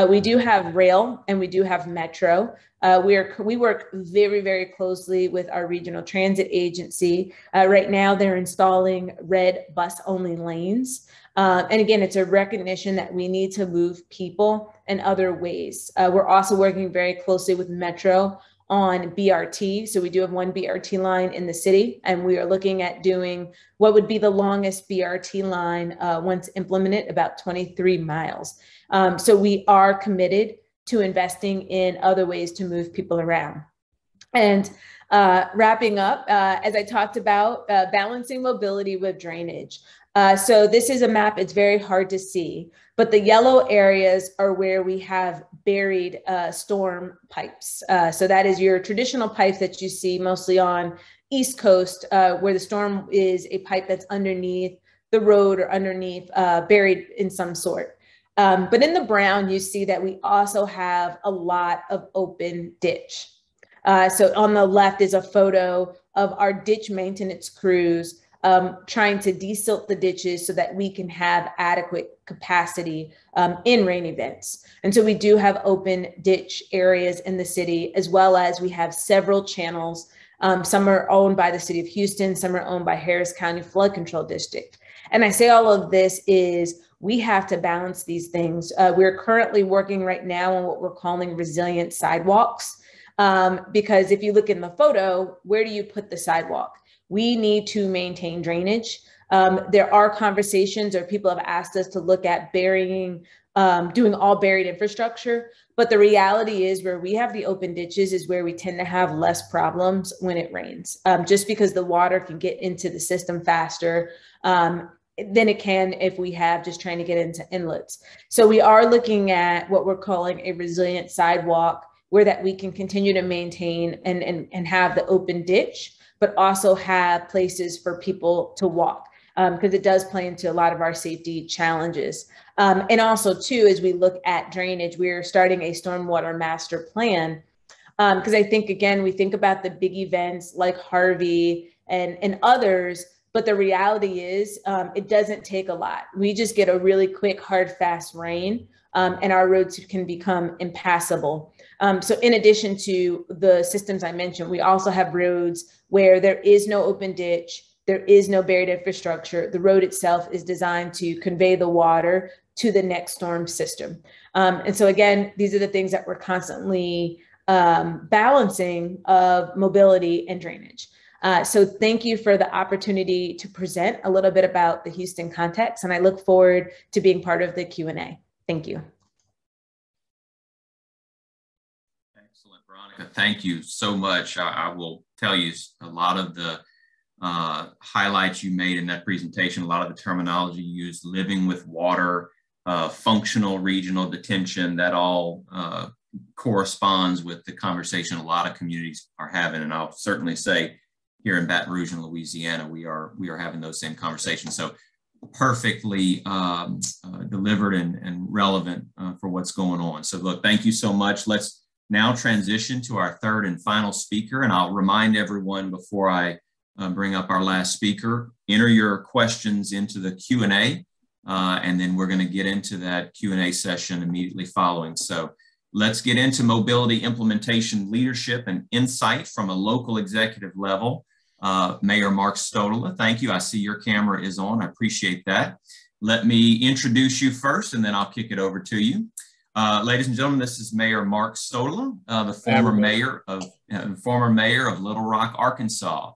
[SPEAKER 3] We do have rail and we do have metro. We work very, very closely with our regional transit agency. Right now, they're installing red bus-only lanes. And again, it's a recognition that we need to move people in other ways. We're also working very closely with Metro on BRT. So we do have one BRT line in the city, and we are looking at doing what would be the longest BRT line once implemented, about 23 miles. So we are committed to investing in other ways to move people around. And wrapping up, as I talked about, balancing mobility with drainage. So this is a map, it's very hard to see, but the yellow areas are where we have buried storm pipes. So that is your traditional pipes that you see mostly on East Coast, where the storm is a pipe that's underneath the road or underneath, buried in some sort. But in the brown, you see that we also have a lot of open ditch. So on the left is a photo of our ditch maintenance crews trying to desilt the ditches so that we can have adequate capacity in rain events. And so we do have open ditch areas in the city, as well as we have several channels. Some are owned by the city of Houston, some are owned by Harris County Flood Control District. And I say all of this is we have to balance these things. We're currently working right now on what we're calling resilient sidewalks. Because if you look in the photo, where do you put the sidewalk? We need to maintain drainage. There are conversations, or people have asked us to look at burying, doing all buried infrastructure. But the reality is, where we have the open ditches is where we tend to have less problems when it rains, just because the water can get into the system faster than it can if we have just trying to get into inlets. So we are looking at what we're calling a resilient sidewalk, where that we can continue to maintain and have the open ditch, but also have places for people to walk, because it does play into a lot of our safety challenges. And also too, as we look at drainage, we're starting a stormwater master plan, because I think, again, we think about the big events like Harvey and others, but the reality is it doesn't take a lot. We just get a really quick, hard, fast rain, and our roads can become impassable. So in addition to the systems I mentioned, we also have roads where there is no open ditch, there is no buried infrastructure. The road itself is designed to convey the water to the next storm system. And so again, these are the things that we're constantly balancing of mobility and drainage. So thank you for the opportunity to present a little bit about the Houston context, and I look forward to being part of the Q&A. Thank you.
[SPEAKER 1] Excellent, Veronica. Thank you so much. I will tell you a lot of the highlights you made in that presentation, a lot of the terminology you used, living with water, functional regional detention, that all corresponds with the conversation a lot of communities are having. And I'll certainly say here in Baton Rouge in Louisiana, we are having those same conversations. So perfectly delivered and relevant for what's going on. So look, thank you so much. Let's now transition to our third and final speaker. And I'll remind everyone before I bring up our last speaker, enter your questions into the Q&A, and then we're going to get into that Q&A session immediately following. So let's get into mobility implementation leadership and insight from a local executive level. Mayor Mark Stodola, thank you. I see your camera is on. I appreciate that. Let me introduce you first, and then I'll kick it over to you. Ladies and gentlemen, this is Mayor Mark Stodola, the former mayor of Little Rock, Arkansas.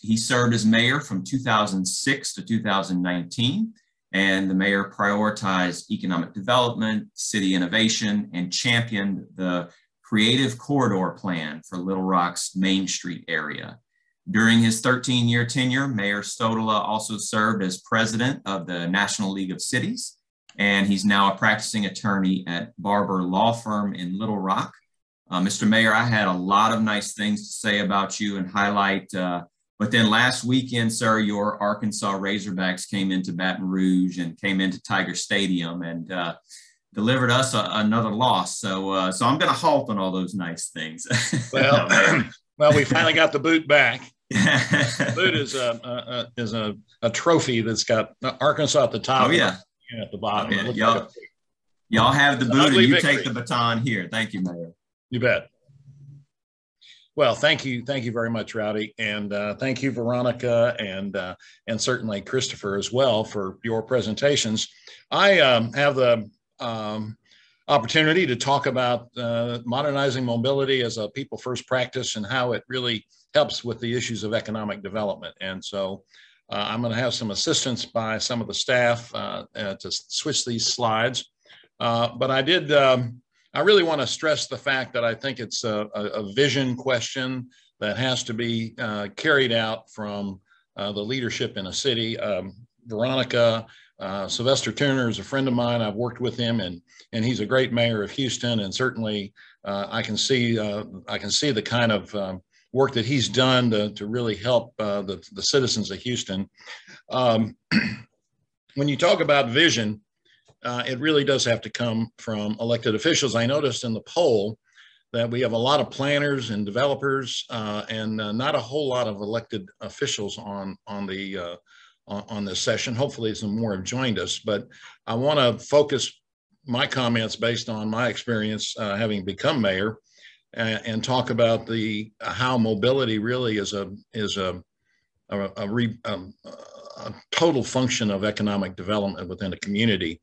[SPEAKER 1] He served as mayor from 2006 to 2019, and the mayor prioritized economic development, city innovation, and championed the Creative Corridor Plan for Little Rock's Main Street area. During his 13-year tenure, Mayor Stodola also served as president of the National League of Cities, and he's now a practicing attorney at Barber Law Firm in Little Rock. Mr. Mayor, I had a lot of nice things to say about you and highlight, but then last weekend, sir, your Arkansas Razorbacks came into Baton Rouge and came into Tiger Stadium and delivered us another loss. So, so I'm going to halt on all those nice things.
[SPEAKER 4] Well, well, we finally got the boot back. The boot is a trophy that's got Arkansas at the top.
[SPEAKER 1] Oh yeah,
[SPEAKER 4] at the bottom.
[SPEAKER 1] Oh, yeah. Y'all have the boot, and you take the baton here. Thank you, Mayor.
[SPEAKER 4] You bet. Well, thank you very much, Rowdy, and thank you, Veronica, and certainly Christopher as well for your presentations. I have the opportunity to talk about modernizing mobility as a people first practice and how it really helps with the issues of economic development. And so I'm going to have some assistance by some of the staff to switch these slides. But I really want to stress the fact that I think it's a vision question that has to be carried out from the leadership in a city. Veronica, Sylvester Turner is a friend of mine. I've worked with him, and he's a great mayor of Houston. And certainly, I can see the kind of work that he's done to really help the citizens of Houston. When you talk about vision, it really does have to come from elected officials. I noticed in the poll that we have a lot of planners and developers, and not a whole lot of elected officials on this session. Hopefully some more have joined us, but I want to focus my comments based on my experience having become mayor and talk about how mobility really is a total function of economic development within a community.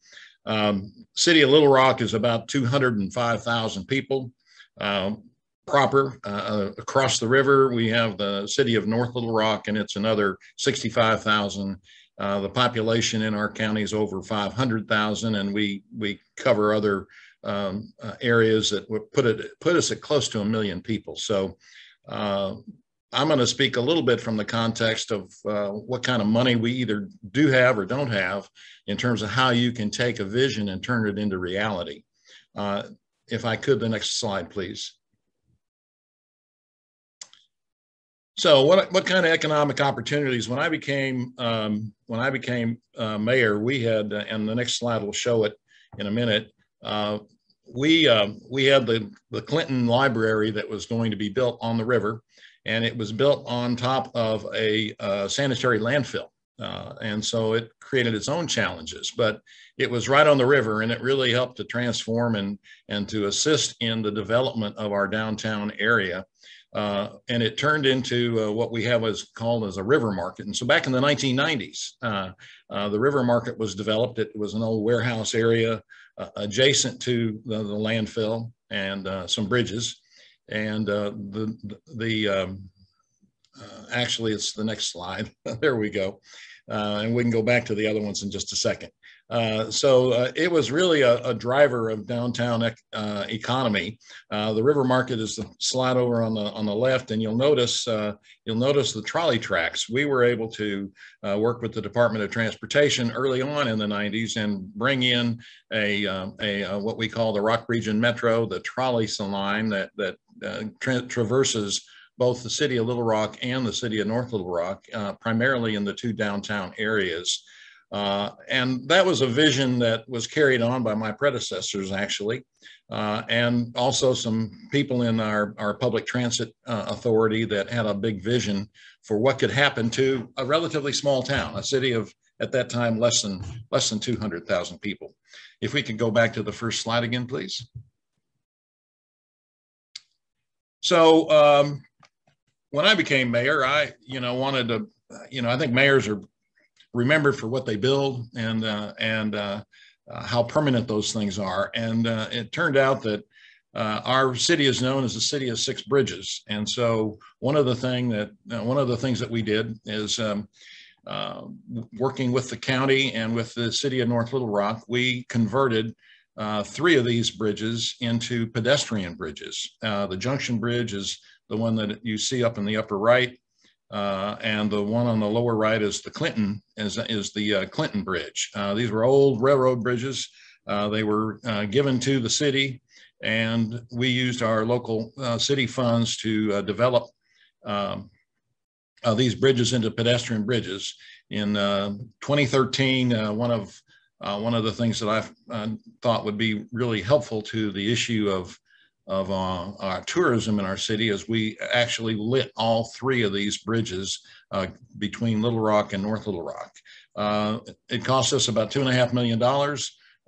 [SPEAKER 4] City of Little Rock is about 205,000 people. Proper. Across the river, we have the city of North Little Rock, and it's another 65,000. The population in our county is over 500,000, and we cover other areas that would put us at close to 1 million people. So I'm going to speak a little bit from the context of what kind of money we either do have or don't have in terms of how you can take a vision and turn it into reality. If I could, the next slide, please. So what kind of economic opportunities? When I became mayor, we had, and the next slide will show it in a minute. We had the Clinton Library that was going to be built on the river, and it was built on top of a sanitary landfill. And so it created its own challenges, but it was right on the river, and it really helped to transform and to assist in the development of our downtown area. And it turned into what we have called as a river market. And so back in the 1990s, the river market was developed. It was an old warehouse area adjacent to the landfill and some bridges. And actually, it's the next slide. There we go. And we can go back to the other ones in just a second. So it was really a driver of downtown economy. The river market is the slide over on the left, and you'll notice the trolley tracks. We were able to work with the Department of Transportation early on in the 90s and bring in what we call the Rock Region Metro, the trolley line that traverses both the city of Little Rock and the city of North Little Rock, primarily in the two downtown areas. And that was a vision that was carried on by my predecessors, actually, and also some people in our public transit authority that had a big vision for what could happen to a relatively small town, a city of, at that time, less than 200,000 people. If we could go back to the first slide again, please. So when I became mayor, I wanted to, I think mayors are remembered for what they build and how permanent those things are. And it turned out that our city is known as the city of 6 bridges. And so one of the things that we did is working with the county and with the city of North Little Rock, we converted 3 of these bridges into pedestrian bridges. The Junction Bridge is the one that you see up in the upper right. And the one on the lower right is the Clinton Bridge. These were old railroad bridges. They were given to the city, and we used our local city funds to develop these bridges into pedestrian bridges. In 2013, one of the things that I thought would be really helpful to the issue of our tourism in our city is we actually lit all 3 of these bridges between Little Rock and North Little Rock. It cost us about $2.5 million.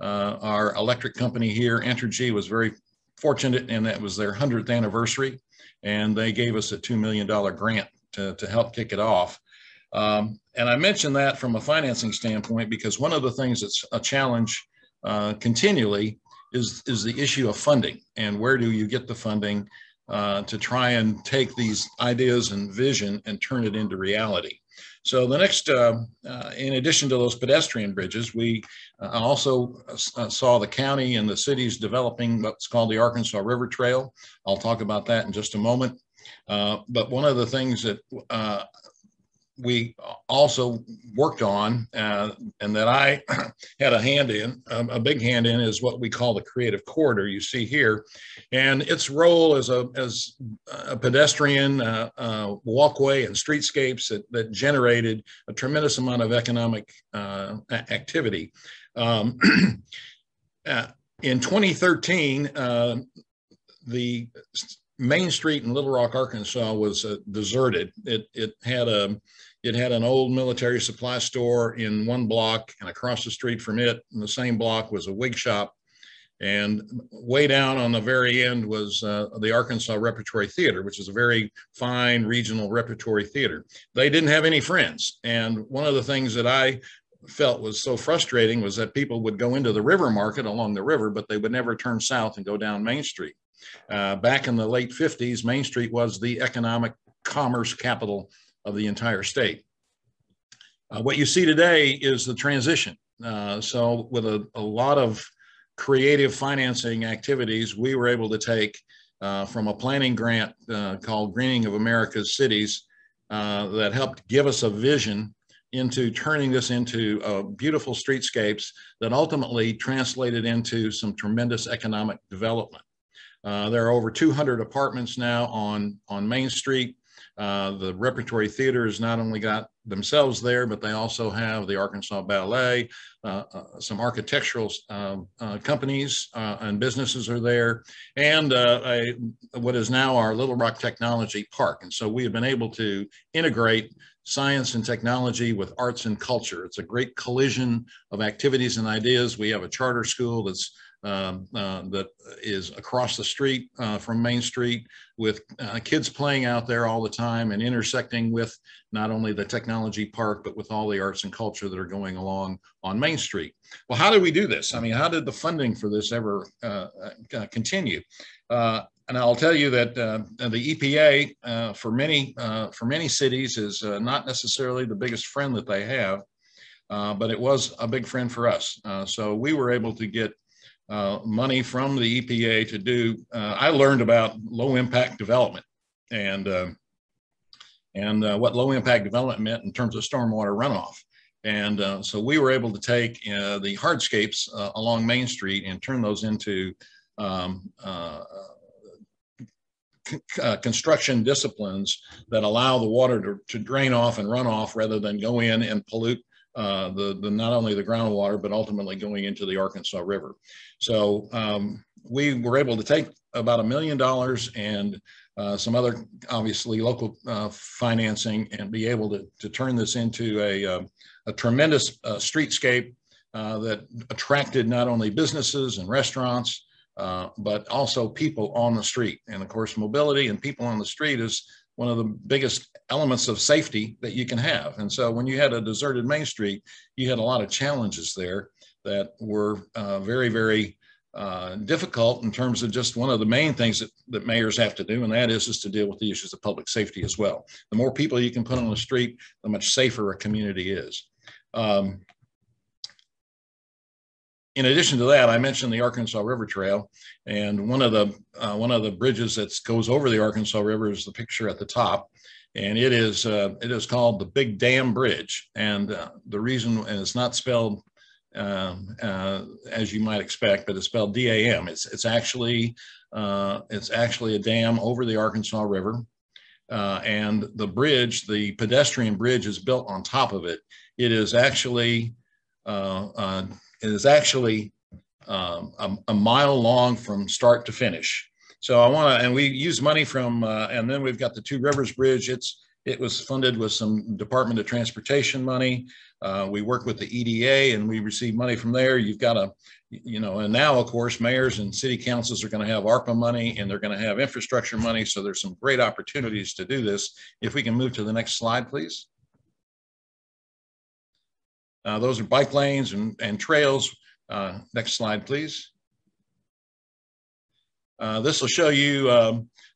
[SPEAKER 4] Our electric company here, Entergy, was very fortunate, and that was their 100th anniversary, and they gave us a $2 million grant to help kick it off. And I mention that from a financing standpoint because one of the things that's a challenge continually is the issue of funding, and where do you get the funding to try and take these ideas and vision and turn it into reality. So the next, in addition to those pedestrian bridges, we also saw the county and the cities developing what's called the Arkansas River Trail. I'll talk about that in just a moment. But one of the things that we also worked on and that I had a hand in, a big hand in, is what we call the creative corridor you see here. And its role as a pedestrian walkway and streetscapes that generated a tremendous amount of economic activity. In 2013, the Main Street in Little Rock, Arkansas was deserted. It had an old military supply store in one block, and across the street from it in the same block was a wig shop. And way down on the very end was the Arkansas Repertory Theater, which is a very fine regional repertory theater. They didn't have any friends. And one of the things that I felt was so frustrating was that people would go into the river market along the river, but they would never turn south and go down Main Street. Back in the late 50s, Main Street was the economic commerce capital of the entire state. What you see today is the transition. So with a lot of creative financing activities, we were able to take from a planning grant called Greening of America's Cities that helped give us a vision into turning this into beautiful streetscapes that ultimately translated into some tremendous economic development. There are over 200 apartments now on Main Street. The Repertory Theater has not only got themselves there, but they also have the Arkansas Ballet, some architectural companies and businesses are there, and what is now our Little Rock Technology Park. And so we have been able to integrate science and technology with arts and culture. It's a great collision of activities and ideas. We have a charter school that is across the street from Main Street, with kids playing out there all the time and intersecting with not only the technology park, but with all the arts and culture that are going along on Main Street. Well, how did we do this? I mean, how did the funding for this ever continue? And I'll tell you that the EPA for many cities is not necessarily the biggest friend that they have, but it was a big friend for us. So we were able to get money from the EPA to do. I learned about low impact development and what low impact development meant in terms of stormwater runoff. And so we were able to take the hardscapes along Main Street and turn those into construction disciplines that allow the water to drain off and run off rather than go in and pollute not only the groundwater, but ultimately going into the Arkansas River. So we were able to take about $1 million and some other obviously local financing and be able to turn this into a tremendous streetscape that attracted not only businesses and restaurants, but also people on the street. And of course, mobility and people on the street is one of the biggest elements of safety that you can have. And so when you had a deserted Main Street, you had a lot of challenges there that were very, very difficult in terms of just one of the main things that mayors have to do, and that is to deal with the issues of public safety as well. The more people you can put on the street, the much safer a community is. In addition to that, I mentioned the Arkansas River Trail, and one of the bridges that goes over the Arkansas River is the picture at the top, and it is called the Big Dam Bridge. And the reason, and it's not spelled as you might expect, but it's spelled D-A-M. It's actually a dam over the Arkansas River, and the bridge, the pedestrian bridge, is built on top of it. It is actually a mile long from start to finish. So and we use money from, and then we've got the Two Rivers Bridge. It was funded with some Department of Transportation money. We work with the EDA and we receive money from there. You've got and now of course, mayors and city councils are going to have ARPA money and they're going to have infrastructure money. So there's some great opportunities to do this. If we can move to the next slide, please. Those are bike lanes and trails. Next slide, please. This will show you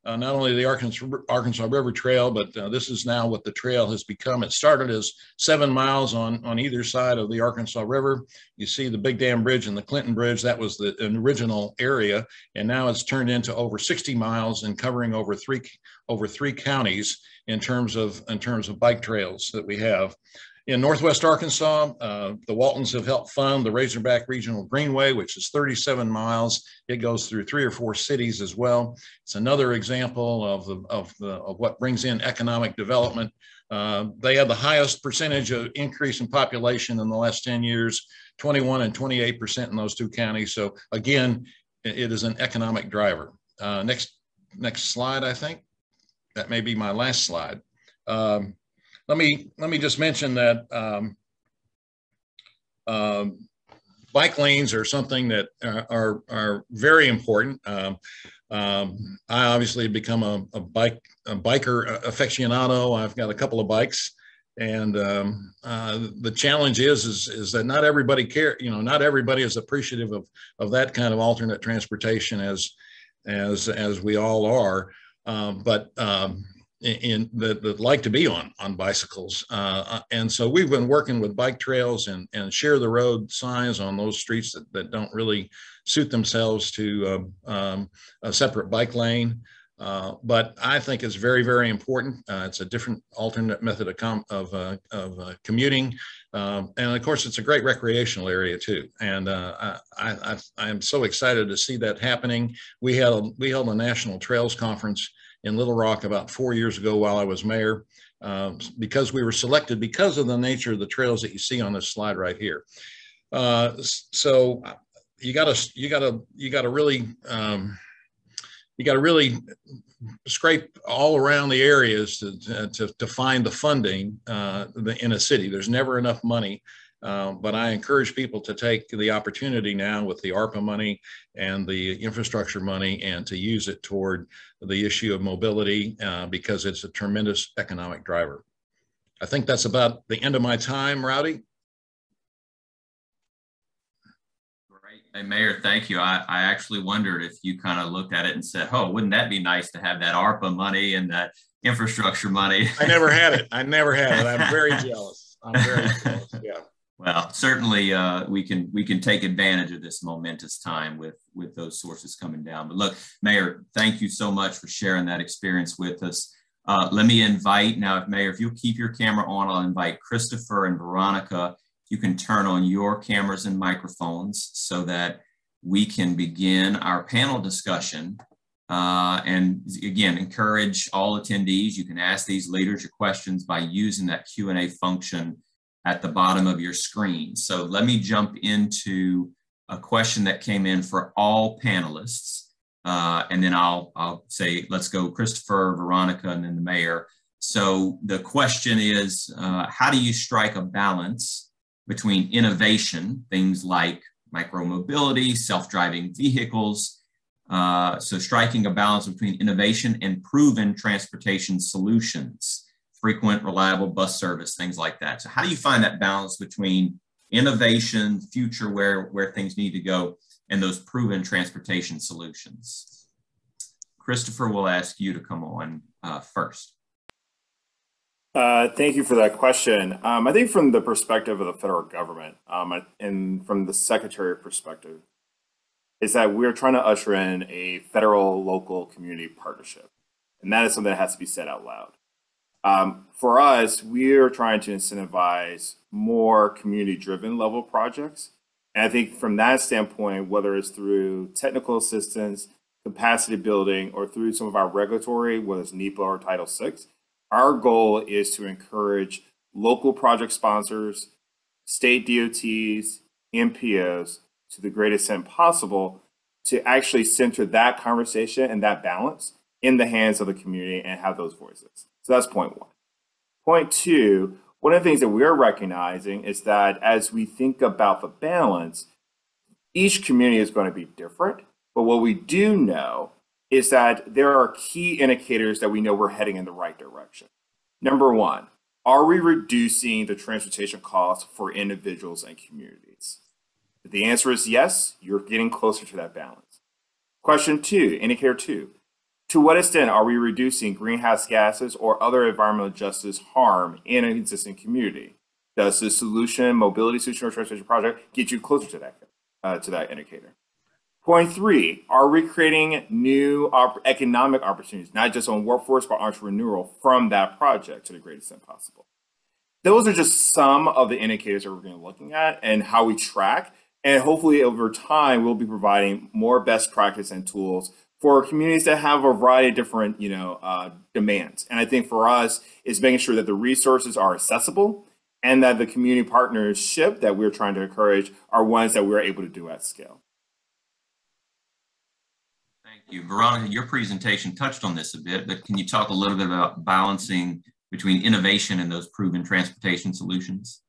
[SPEAKER 4] not only the Arkansas River Trail, but this is now what the trail has become. It started as 7 miles on either side of the Arkansas River. You see the Big Dam Bridge and the Clinton Bridge. That was the original area, and now it's turned into over 60 miles and covering over three counties in terms of bike trails that we have. In Northwest Arkansas, the Waltons have helped fund the Razorback Regional Greenway, which is 37 miles. It goes through 3 or 4 cities as well. It's another example of what brings in economic development. They had the highest percentage of increase in population in the last 10 years, 21 and 28% in those 2 counties. So again, it is an economic driver. Next slide, I think. That may be my last slide. Let me just mention that bike lanes are something that are very important. I obviously have become a biker aficionado. I've got a couple of bikes, and the challenge is that not everybody not everybody is appreciative of that kind of alternate transportation as we all are, but that like to be on bicycles. And so we've been working with bike trails and share the road signs on those streets that don't really suit themselves to a separate bike lane. But I think it's very, very important. It's a different alternate method of commuting. And of course, it's a great recreational area too. And I am so excited to see that happening. We held a National Trails Conference in Little Rock about 4 years ago while I was mayor, because we were selected because of the nature of the trails that you see on this slide right here. So you gotta really scrape all around the areas to find the funding in a city. There's never enough money. But I encourage people to take the opportunity now with the ARPA money and the infrastructure money and to use it toward the issue of mobility because it's a tremendous economic driver. I think that's about the end of my time, Rowdy.
[SPEAKER 1] Great. Hey, Mayor, thank you. I actually wondered if you kind of looked at it and said, oh, wouldn't that be nice to have that ARPA money and that infrastructure money?
[SPEAKER 4] I never had it. I'm very jealous. I'm very jealous. Yeah.
[SPEAKER 1] Well, certainly we can take advantage of this momentous time with those sources coming down. But look, Mayor, thank you so much for sharing that experience with us. Let me invite now, Mayor, if you'll keep your camera on, I'll invite Christopher and Veronica. You can turn on your cameras and microphones so that we can begin our panel discussion. And again, encourage all attendees. You can ask these leaders your questions by using that Q&A function at the bottom of your screen. So let me jump into a question that came in for all panelists. And then I'll say, let's go Christopher, Veronica, and then the Mayor. So the question is, how do you strike a balance between innovation, things like micromobility, self-driving vehicles, so striking a balance between innovation and proven transportation solutions, frequent, reliable bus service, things like that. So how do you find that balance between innovation, future where things need to go, and those proven transportation solutions? Christopher, we'll ask you to come on first.
[SPEAKER 2] Thank you for that question. I think from the perspective of the federal government and from the Secretary perspective, is that we're trying to usher in a federal local community partnership. And that is something that has to be said out loud. For us, we're trying to incentivize more community-driven level projects. And I think from that standpoint, whether it's through technical assistance, capacity building, or through some of our regulatory, whether it's NEPA or Title VI, our goal is to encourage local project sponsors, state DOTs, MPOs, to the greatest extent possible, to actually center that conversation and that balance in the hands of the community and have those voices. So that's point one. Point two, one of the things that we're recognizing is that as we think about the balance, each community is going to be different. But what we do know is that there are key indicators that we know we're heading in the right direction. Number one, are we reducing the transportation costs for individuals and communities? If the answer is yes, you're getting closer to that balance. Question 2, indicator 2. To what extent are we reducing greenhouse gases or other environmental justice harm in an existing community? Does the mobility solution or transportation project get you closer to that indicator? Point 3, are we creating new economic opportunities, not just on workforce, but entrepreneurial from that project to the greatest extent possible? Those are just some of the indicators that we're going to be looking at and how we track. And hopefully over time, we'll be providing more best practice and tools for communities that have a variety of different, demands. And I think for us is making sure that the resources are accessible and that the community partnership that we're trying to encourage are ones that we're able to do at scale.
[SPEAKER 1] Thank you. Veronica, your presentation touched on this a bit, but can you talk a little bit about balancing between innovation and those proven transportation solutions?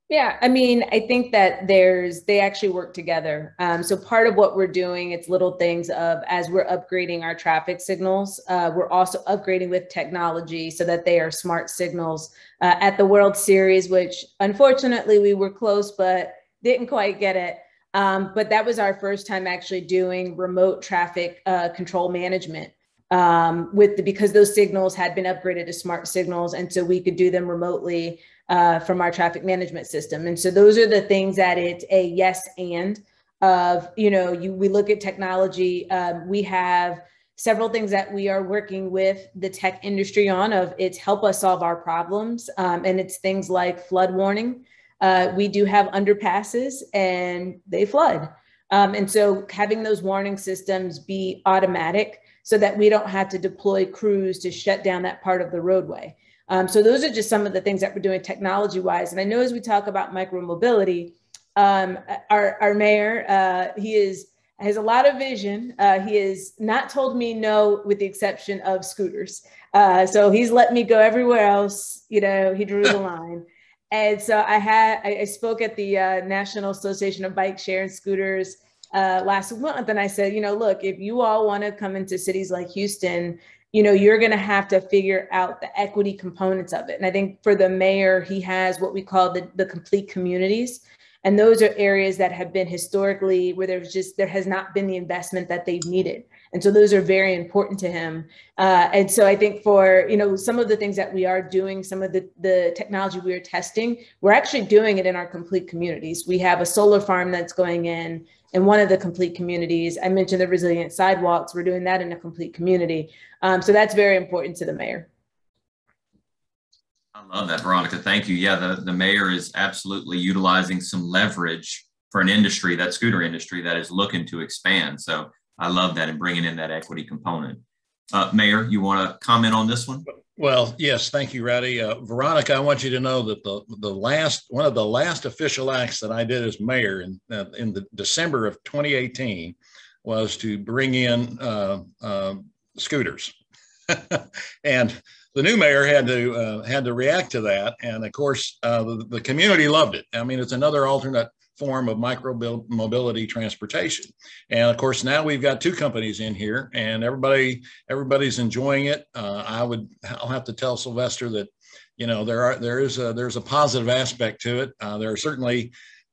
[SPEAKER 3] Yeah, I mean, I think that they actually work together. So part of what we're doing, it's little things of as we're upgrading our traffic signals, we're also upgrading with technology so that they are smart signals. At the World Series, which unfortunately we were close, but didn't quite get it. But that was our first time actually doing remote traffic control management because those signals had been upgraded to smart signals. And so we could do them remotely from our traffic management system. And so those are the things that it's a yes and of, we look at technology. We have several things that we are working with the tech industry on it's help us solve our problems. And it's things like flood warning. We do have underpasses and they flood. And so having those warning systems be automatic so that we don't have to deploy crews to shut down that part of the roadway. So those are just some of the things that we're doing technology-wise. And I know as we talk about micromobility, our mayor, he has a lot of vision. He has not told me no, with the exception of scooters. So he's let me go everywhere else. He drew the line. And so I spoke at the National Association of Bike Share and Scooters last month. And I said, look, if you all want to come into cities like Houston, you're going to have to figure out the equity components of it. And I think for the mayor, he has what we call the complete communities. And those are areas that have been historically where there has not been the investment that they've needed. And so those are very important to him. And so I think for, some of the things that we are doing, some of the technology we are testing, we're actually doing it in our complete communities. We have a solar farm that's going in one of the complete communities. I mentioned the resilient sidewalks. We're doing that in a complete community. So that's very important to the mayor.
[SPEAKER 1] I love that, Veronica. Thank you. Yeah, the mayor is absolutely utilizing some leverage for an industry, that scooter industry, that is looking to expand. So I love that and bringing in that equity component. Mayor, you want to comment on this one?
[SPEAKER 4] Well, yes, thank you, Rowdy. Veronica, I want you to know that one of the last official acts that I did as mayor in the December of 2018 was to bring in scooters, and the new mayor had to react to that. And of course, the community loved it. I mean, it's another alternate form of micro-mobility transportation. And of course, now we've got two companies in here and everybody's enjoying it. I'll have to tell Sylvester that, there's a positive aspect to it.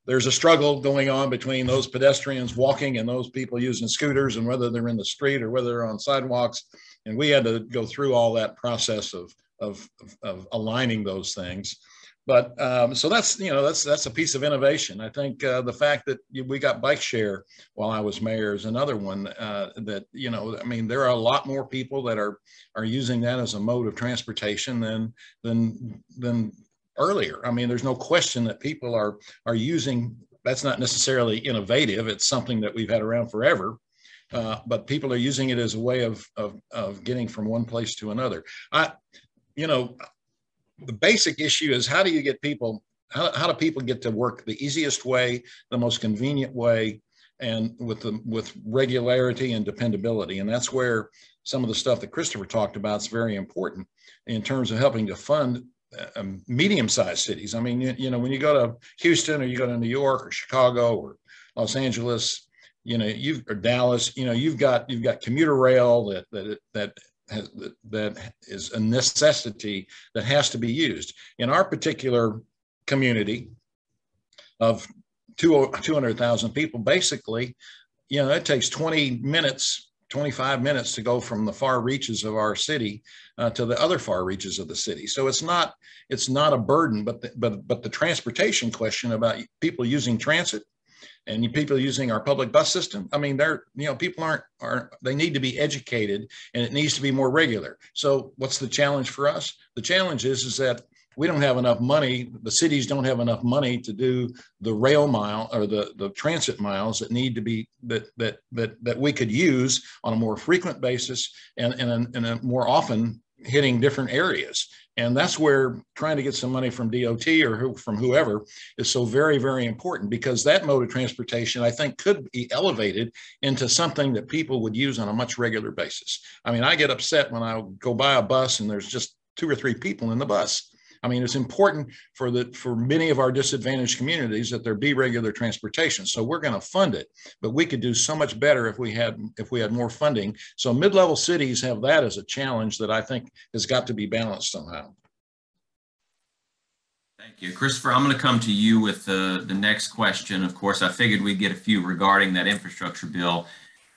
[SPEAKER 4] There's a struggle going on between those pedestrians walking and those people using scooters, and whether they're in the street or whether they're on sidewalks. And we had to go through all that process of aligning those things. But so that's a piece of innovation. I think the fact that we got bike share while I was mayor is another one that, there are a lot more people that are using that as a mode of transportation than earlier. I mean, there's no question that people are using, that's not necessarily innovative. It's something that we've had around forever. But people are using it as a way of getting from one place to another. The basic issue is how do people get to work the easiest way, the most convenient way, and with regularity and dependability. And that's where some of the stuff that Christopher talked about is very important in terms of helping to fund medium-sized cities. I mean, when you go to Houston or you go to New York or Chicago or Los Angeles, or Dallas, you've got commuter rail that is a necessity that has to be used. In our particular community of 200,000 people, basically, it takes 20 minutes 25 minutes to go from the far reaches of our city to the other far reaches of the city. So it's not a burden, but the transportation question about people using transit and people using our public bus system. I mean, people they need to be educated, and it needs to be more regular. So what's the challenge for us? The challenge is that we don't have enough money. The cities don't have enough money to do the rail mile or the transit miles that need to be that we could use on a more frequent basis and a more often hitting different areas. And that's where trying to get some money from DOT or from whoever is so very, very important, because that mode of transportation, I think, could be elevated into something that people would use on a much regular basis. I mean, I get upset when I go by a bus and there's just 2 or 3 people in the bus. I mean, it's important for many of our disadvantaged communities that there be regular transportation. So we're going to fund it, but we could do so much better if we had more funding. So mid-level cities have that as a challenge that I think has got to be balanced somehow.
[SPEAKER 1] Thank you. Christopher, I'm going to come to you with the next question. Of course, I figured we'd get a few regarding that infrastructure bill.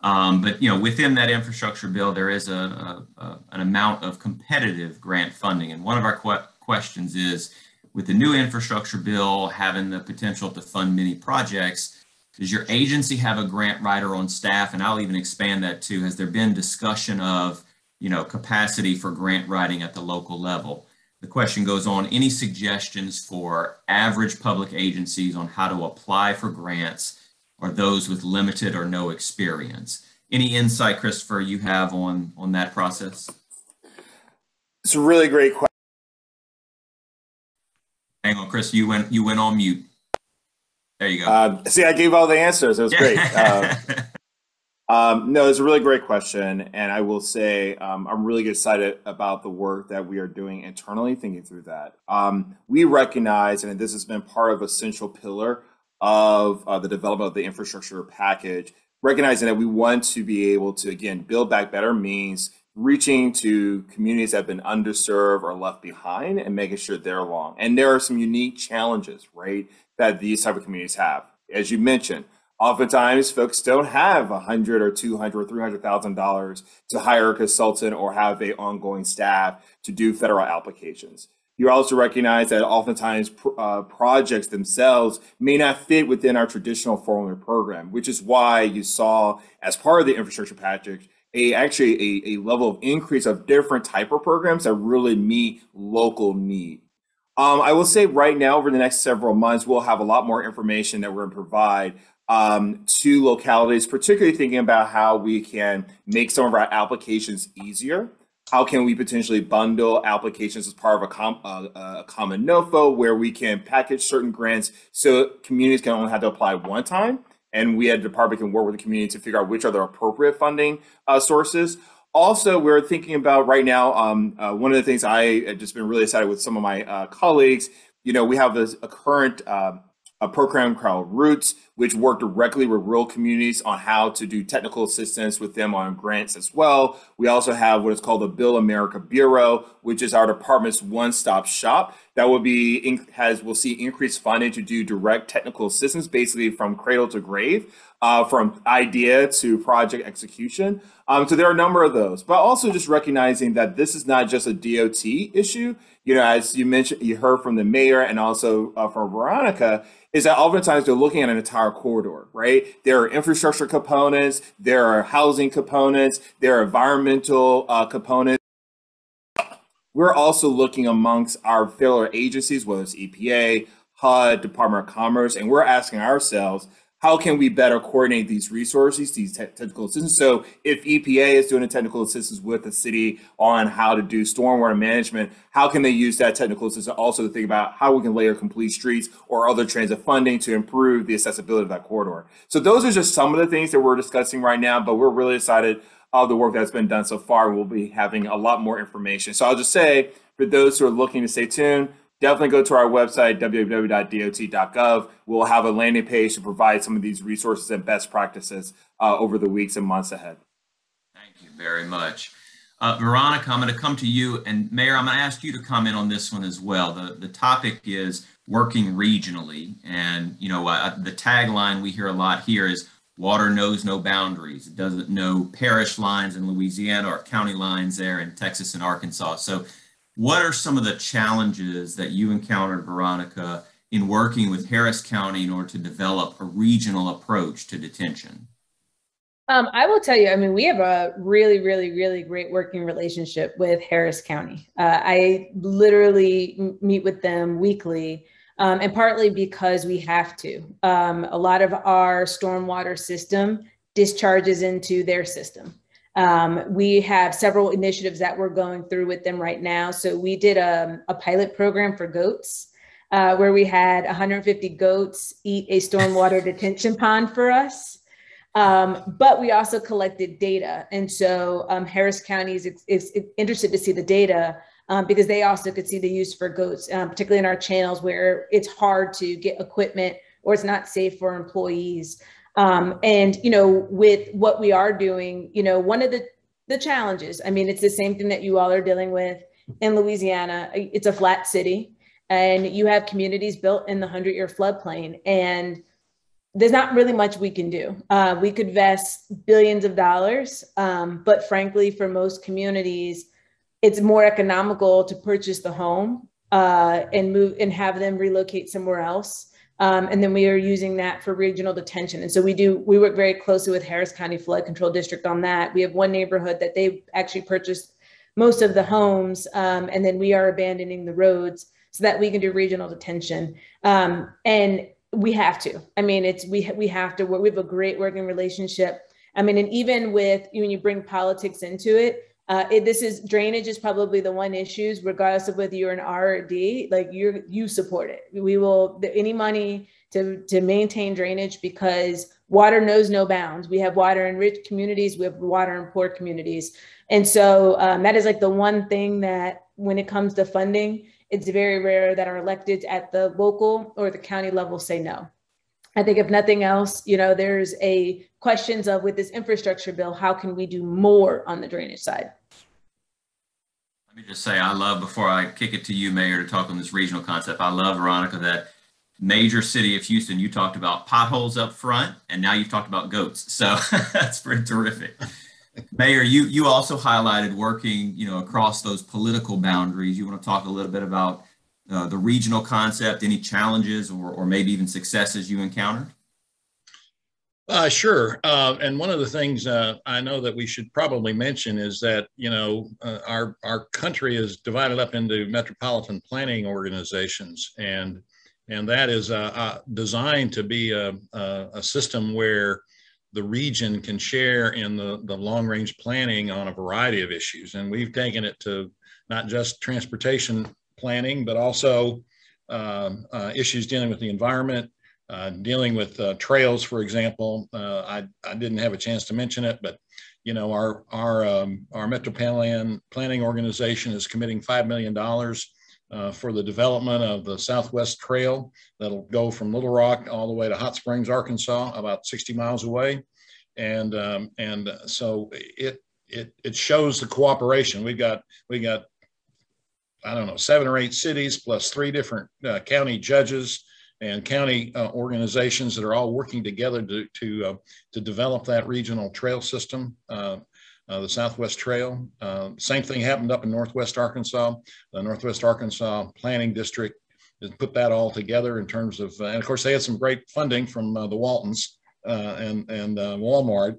[SPEAKER 1] But within that infrastructure bill, there is an amount of competitive grant funding. And one of our questions is, with the new infrastructure bill having the potential to fund many projects, does your agency have a grant writer on staff? And I'll even expand that too. Has there been discussion of, capacity for grant writing at the local level? The question goes on, any suggestions for average public agencies on how to apply for grants, or those with limited or no experience? Any insight, Christopher, you have on that process?
[SPEAKER 2] It's a really great question.
[SPEAKER 1] Hang on, Chris, you went on mute. There you go.
[SPEAKER 2] See, I gave all the answers. It was great. No, it's a really great question. And I will say I'm really excited about the work that we are doing internally, thinking through that. We recognize, and this has been part of a central pillar of the development of the infrastructure package, recognizing that we want to be able to, again, build back better means reaching to communities that have been underserved or left behind and making sure they're along. And there are some unique challenges, right, that these type of communities have. As you mentioned, oftentimes folks don't have $100 or $200 or $300,000 to hire a consultant or have an ongoing staff to do federal applications. You also recognize that oftentimes projects themselves may not fit within our traditional formula program, which is why you saw, as part of the infrastructure package, a level of increase of different type of programs that really meet local need. I will say right now, over the next several months, we'll have a lot more information that we're going to provide to localities, particularly thinking about how we can make some of our applications easier. How can we potentially bundle applications as part of a common NOFO, where we can package certain grants so communities can only have to apply one time, and we at the department can work with the community to figure out which are the appropriate funding sources. Also, we're thinking about right now, one of the things I have just been really excited with some of my colleagues, we have a current program called Roots, which work directly with rural communities on how to do technical assistance with them on grants as well. We also have what is called the Build America Bureau, which is our department's one-stop shop that will see increased funding to do direct technical assistance, basically from cradle to grave, from idea to project execution. So there are a number of those, but also just recognizing that this is not just a DOT issue. As you mentioned, you heard from the mayor and also from Veronica, is that oftentimes they're looking at an entire corridor, right? There are infrastructure components, there are housing components, there are environmental components. We're also looking amongst our federal agencies, whether it's EPA, HUD, Department of Commerce, and we're asking ourselves, how can we better coordinate these resources, these technical assistance? So if EPA is doing a technical assistance with the city on how to do stormwater management, how can they use that technical assistance also to think about how we can layer complete streets or other transit funding to improve the accessibility of that corridor? So those are just some of the things that we're discussing right now, but we're really excited of the work that's been done so far. We'll be having a lot more information. So I'll just say, for those who are looking to stay tuned, definitely go to our website, www.dot.gov. We'll have a landing page to provide some of these resources and best practices over the weeks and months ahead.
[SPEAKER 1] Thank you very much. Veronica, I'm going to come to you, and Mayor, I'm going to ask you to comment on this one as well. The topic is working regionally, and the tagline we hear a lot here is water knows no boundaries. It doesn't know parish lines in Louisiana or county lines there in Texas and Arkansas. So what are some of the challenges that you encountered, Veronica, in working with Harris County in order to develop a regional approach to detention?
[SPEAKER 3] I will tell you, I mean, we have a really, really, really great working relationship with Harris County. I literally meet with them weekly, and partly because we have to. A lot of our stormwater system discharges into their system. We have several initiatives that we're going through with them right now. So we did a pilot program for goats, where we had 150 goats eat a stormwater detention pond for us. But we also collected data. And so Harris County is interested to see the data because they also could see the use for goats, particularly in our channels where it's hard to get equipment or it's not safe for employees. And, you know, with what we are doing, you know, one of the challenges, I mean, it's the same thing that you all are dealing with in Louisiana. It's a flat city and you have communities built in the 100-year floodplain, and there's not really much we can do. We could invest billions of dollars, but frankly, for most communities, it's more economical to purchase the home and move and have them relocate somewhere else. And then we are using that for regional detention. And so we work very closely with Harris County Flood Control District on that. We have one neighborhood that they actually purchased most of the homes, and then we are abandoning the roads so that we can do regional detention. And we have to. I mean, we have to work. We have a great working relationship. I mean, and even with when you bring politics into it, drainage is probably the one issue, regardless of whether you're an R or D, like you support it. We will any money to maintain drainage because water knows no bounds. We have water in rich communities, we have water in poor communities, and so that is like the one thing that when it comes to funding, it's very rare that our electeds at the local or the county level say no. I think if nothing else, you know, there's a questions of with this infrastructure bill, how can we do more on the drainage side?
[SPEAKER 1] Let me just say, I love, before I kick it to you, Mayor, to talk on this regional concept, I love, Veronica, that major city of Houston, you talked about potholes up front, and now you've talked about goats. So that's pretty terrific. Mayor, you also highlighted working, you know, across those political boundaries. You want to talk a little bit about the regional concept, any challenges or maybe even successes you encountered?
[SPEAKER 4] Sure. And one of the things I know that we should probably mention is that, you know, our country is divided up into metropolitan planning organizations, and that is designed to be a system where the region can share in the long-range planning on a variety of issues. And we've taken it to not just transportation planning, but also issues dealing with the environment, dealing with trails, for example. I didn't have a chance to mention it, but you know, our Metro Planning Organization is committing $5 million for the development of the Southwest Trail that'll go from Little Rock all the way to Hot Springs, Arkansas, about 60 miles away. And so it shows the cooperation. We got I don't know, 7 or 8 cities plus 3 different county judges and county organizations that are all working together to develop that regional trail system, the Southwest Trail. Same thing happened up in Northwest Arkansas. The Northwest Arkansas Planning District has put that all together in terms of, and of course they had some great funding from the Waltons and Walmart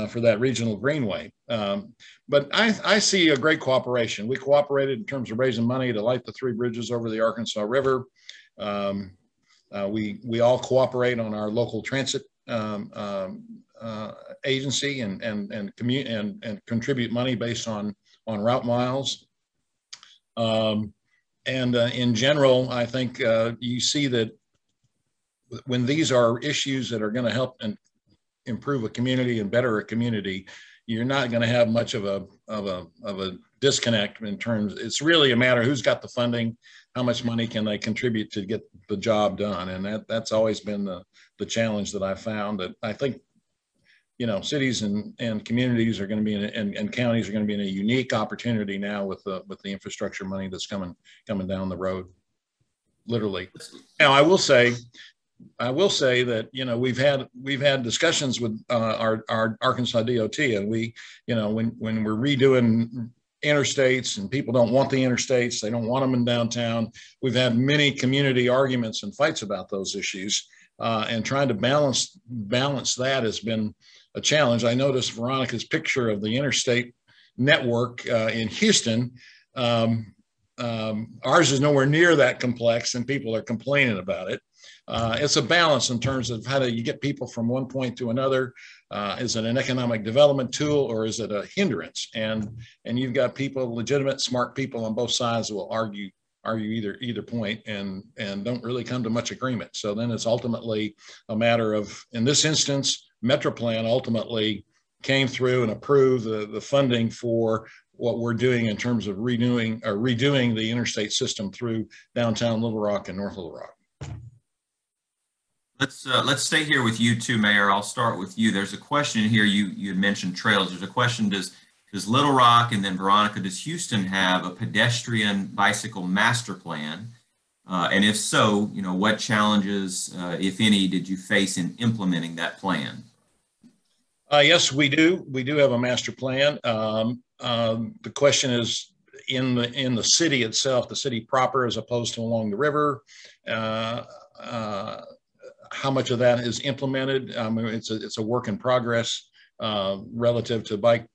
[SPEAKER 4] for that regional greenway. But I see a great cooperation. We cooperated in terms of raising money to light the 3 bridges over the Arkansas River. We all cooperate on our local transit agency and contribute money based on route miles. In general, I think you see that when these are issues that are going to help and improve a community and better a community, you're not going to have much of a disconnect in terms. It's really a matter of who's got the funding, how much money can they contribute to get the job done, and that's always been the challenge that I found. That I think, you know, cities and communities are going to be and counties are going to be in a unique opportunity now with the infrastructure money that's coming down the road, literally. Now, I will say, I will say that, we've had discussions with our Arkansas DOT, and when we're redoing interstates and people don't want the interstates, they don't want them in downtown. We've had many community arguments and fights about those issues, and trying to balance that has been a challenge. I noticed Veronica's picture of the interstate network in Houston. Ours is nowhere near that complex, and people are complaining about it. It's a balance in terms of how do you get people from one point to another. Is it an economic development tool, or is it a hindrance? And you've got people, legitimate, smart people on both sides who will argue either point and don't really come to much agreement. So then it's ultimately a matter of, in this instance, MetroPlan ultimately came through and approved the funding for what we're doing in terms of redoing the interstate system through downtown Little Rock and North Little Rock.
[SPEAKER 1] Let's stay here with you too, Mayor. I'll start with you. There's a question here. You had mentioned trails. There's a question: Does Little Rock, and then Veronica, does Houston have a pedestrian bicycle master plan? And if so, what challenges, if any, did you face in implementing that plan?
[SPEAKER 4] Yes, we do. We do have a master plan. The question is, in the city itself, the city proper, as opposed to along the river, how much of that is implemented? I mean, it's a work in progress relative to bike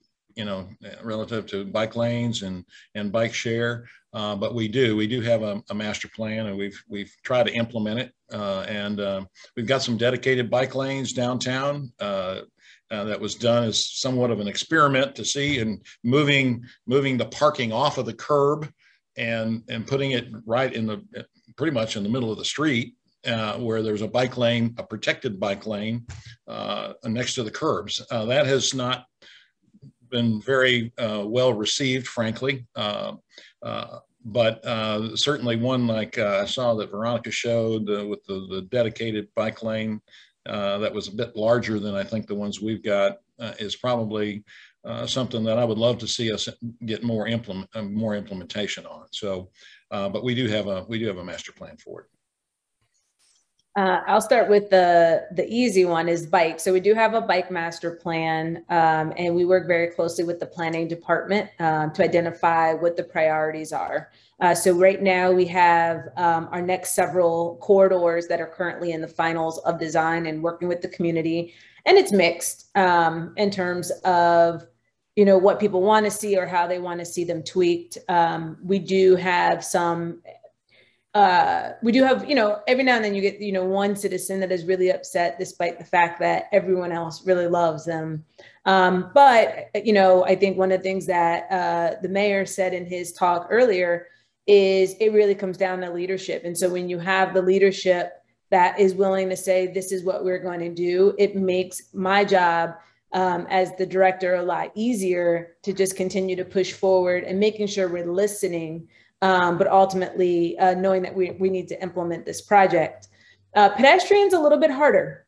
[SPEAKER 4] lanes and bike share. But we do have a master plan, and we've tried to implement it. And we've got some dedicated bike lanes downtown. That was done as somewhat of an experiment to see, and moving the parking off of the curb and putting it right pretty much in the middle of the street, where there's a bike lane, a protected bike lane next to the curbs. That has not been very well received, frankly. But certainly one like I saw that Veronica showed with the dedicated bike lane that was a bit larger than I think the ones we've got is probably something that I would love to see us get more implementation on. So, but we do have a master plan for it.
[SPEAKER 3] I'll start with the easy one, is bike. So we do have a bike master plan, and we work very closely with the planning department to identify what the priorities are. So right now we have our next several corridors that are currently in the finals of design and working with the community. And it's mixed in terms of, what people want to see or how they want to see them tweaked. We do have some every now and then you get, one citizen that is really upset despite the fact that everyone else really loves them. But, I think one of the things that the mayor said in his talk earlier is it really comes down to leadership. And so when you have the leadership that is willing to say, this is what we're going to do, it makes my job as the director a lot easier to just continue to push forward and making sure we're listening, but ultimately knowing that we need to implement this project. Pedestrians a little bit harder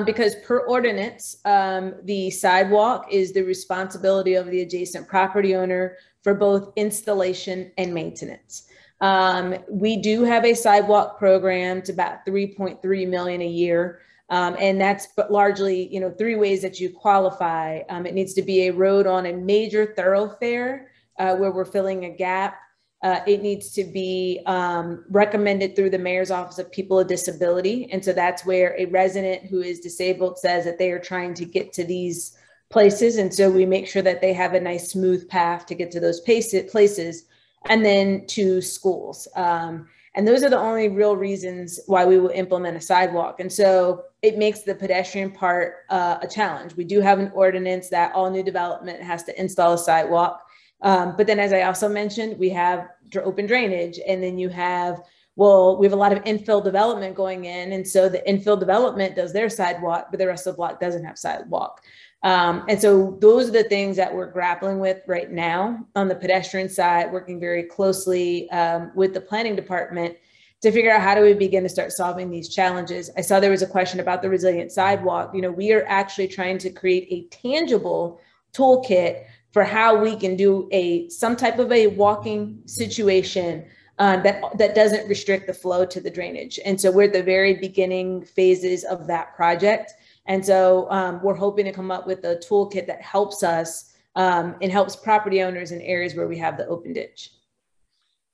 [SPEAKER 3] because per ordinance, the sidewalk is the responsibility of the adjacent property owner for both installation and maintenance. We do have a sidewalk program. It's about $3.3 million a year. And that's largely, three ways that you qualify. It needs to be a road on a major thoroughfare where we're filling a gap. It needs to be recommended through the Mayor's Office of People with Disability. And so that's where a resident who is disabled says that they are trying to get to these places. And so we make sure that they have a nice smooth path to get to those places, and then to schools. And those are the only real reasons why we will implement a sidewalk. And so it makes the pedestrian part a challenge. We do have an ordinance that all new development has to install a sidewalk. But then, as I also mentioned, we have open drainage, and then we have a lot of infill development going in. And so the infill development does their sidewalk, but the rest of the block doesn't have sidewalk. And so those are the things that we're grappling with right now on the pedestrian side, working very closely with the planning department to figure out how do we begin to start solving these challenges. I saw there was a question about the resilient sidewalk. We are actually trying to create a tangible toolkit for how we can do some type of a walking situation that doesn't restrict the flow to the drainage. And so we're at the very beginning phases of that project. And so we're hoping to come up with a toolkit that helps us and helps property owners in areas where we have the open ditch.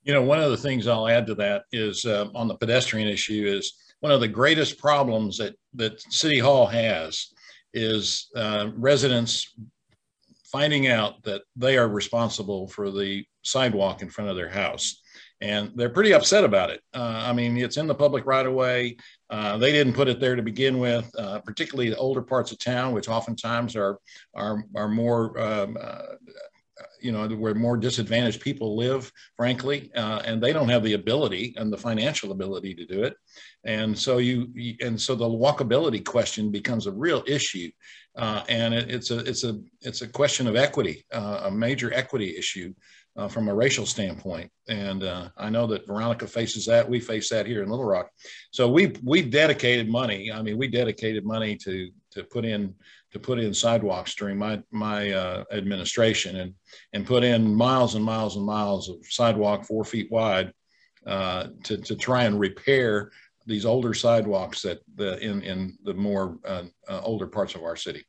[SPEAKER 4] You know, one of the things I'll add to that is on the pedestrian issue is one of the greatest problems that City Hall has is residents finding out that they are responsible for the sidewalk in front of their house. And they're pretty upset about it. I mean, it's in the public right of way. They didn't put it there to begin with, particularly the older parts of town, which oftentimes are more, you know, where more disadvantaged people live, frankly, and they don't have the ability and the financial ability to do it. And so so the walkability question becomes a real issue, and it's a question of equity, a major equity issue. From a racial standpoint. And I know that Veronica faces that. We face that here in Little Rock. So we dedicated money. I mean, we dedicated money to put in sidewalks during my administration and put in miles and miles and miles of sidewalk 4 feet wide to try and repair these older sidewalks that in the more older parts of our city.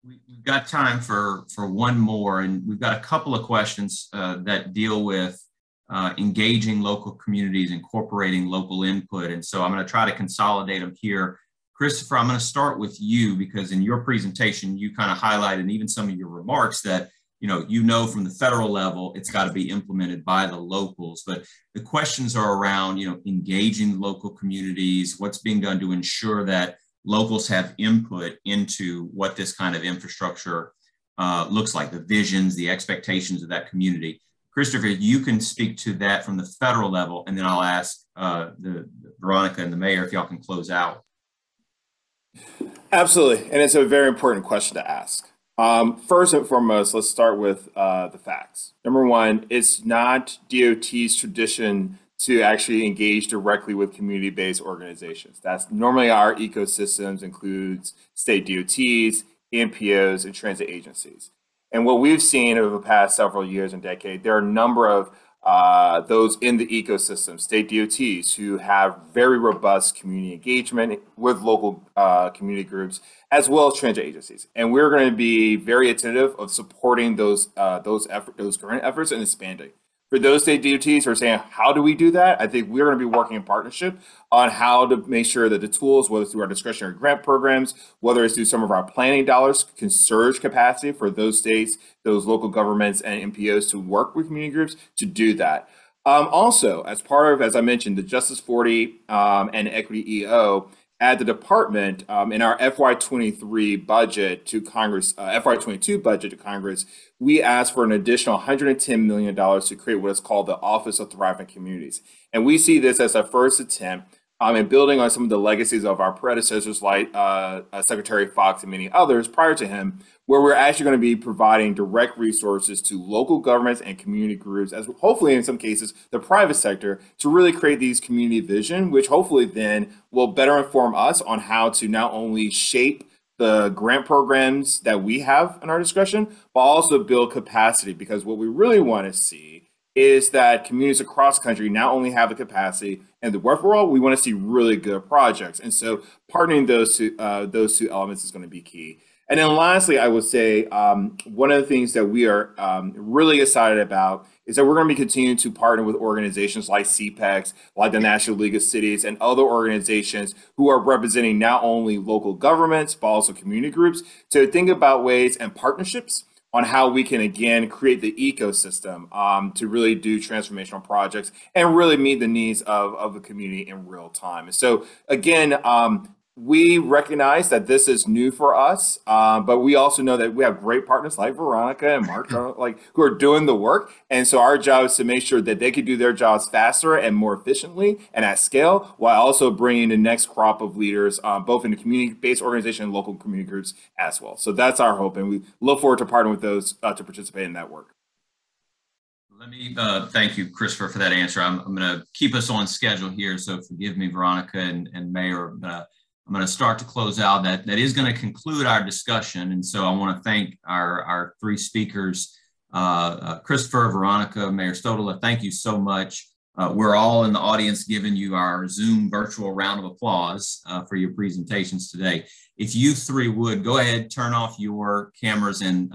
[SPEAKER 1] We've got time for one more, and we've got a couple of questions that deal with engaging local communities, incorporating local input. And so I'm going to try to consolidate them here. Christopher, I'm going to start with you because in your presentation, you kind of highlighted, and even some of your remarks, that you know from the federal level, it's got to be implemented by the locals. But the questions are around, engaging local communities, what's being done to ensure that locals have input into what this kind of infrastructure looks like, the visions, the expectations of that community. Christopher, you can speak to that from the federal level, and then I'll ask the Veronica and the mayor if y'all can close out.
[SPEAKER 2] Absolutely, and it's a very important question to ask. First and foremost, let's start with the facts. Number one, it's not DOT's tradition to actually engage directly with community-based organizations. That's normally our ecosystems includes state DOTs, MPOs, and transit agencies. And what we've seen over the past several years and decades, there are a number of those in the ecosystem, state DOTs, who have very robust community engagement with local community groups, as well as transit agencies. And we're going to be very attentive of supporting those current efforts and expanding. For those state DOTs who are saying, how do we do that? I think we're going to be working in partnership on how to make sure that the tools, whether it's through our discretionary grant programs, whether it's through some of our planning dollars, can surge capacity for those states, those local governments and MPOs to work with community groups to do that. Also, as part of, as I mentioned, the Justice 40 and Equity EO, at the department in our FY23 budget to Congress, FY22 budget to Congress, we asked for an additional $110 million to create what is called the Office of Thriving Communities. And we see this as a first attempt in building on some of the legacies of our predecessors like Secretary Fox and many others prior to him, where we're actually going to be providing direct resources to local governments and community groups, as hopefully in some cases the private sector, to really create these community vision, which hopefully then will better inform us on how to not only shape the grant programs that we have in our discretion, but also build capacity, because what we really want to see is that communities across the country not only have the capacity and the wherewithal, we want to see really good projects. And so partnering those two elements is going to be key. And then lastly, I would say one of the things that we are really excited about is that we're going to be continuing to partner with organizations like CPEX, like the National League of Cities, and other organizations who are representing not only local governments, but also community groups, to think about ways and partnerships on how we can, again, create the ecosystem to really do transformational projects and really meet the needs of the community in real time. And so, again, we recognize that this is new for us, but we also know that we have great partners like Veronica and Mark, who are doing the work. And so our job is to make sure that they can do their jobs faster and more efficiently and at scale, while also bringing the next crop of leaders, both in the community-based organization and local community groups as well. So that's our hope, and we look forward to partnering with those to participate in that work.
[SPEAKER 1] Let me thank you, Christopher, for that answer. I'm going to keep us on schedule here, so forgive me, Veronica and Mayor. I'm going to start to close out. That is going to conclude our discussion. And so I want to thank our three speakers Christopher, Veronica, Mayor Stodola, thank you so much. We're all in the audience giving you our Zoom virtual round of applause for your presentations today. If you three would, go ahead, turn off your cameras and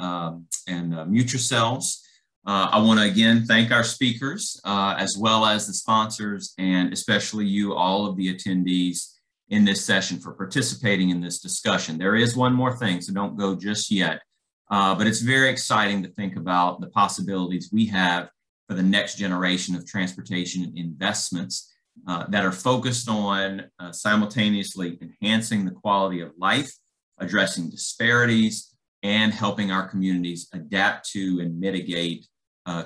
[SPEAKER 1] mute yourselves. I want to again thank our speakers, as well as the sponsors, and especially you, all of the attendees in this session, for participating in this discussion. There is one more thing, so don't go just yet, but it's very exciting to think about the possibilities we have for the next generation of transportation investments that are focused on simultaneously enhancing the quality of life, addressing disparities, and helping our communities adapt to and mitigate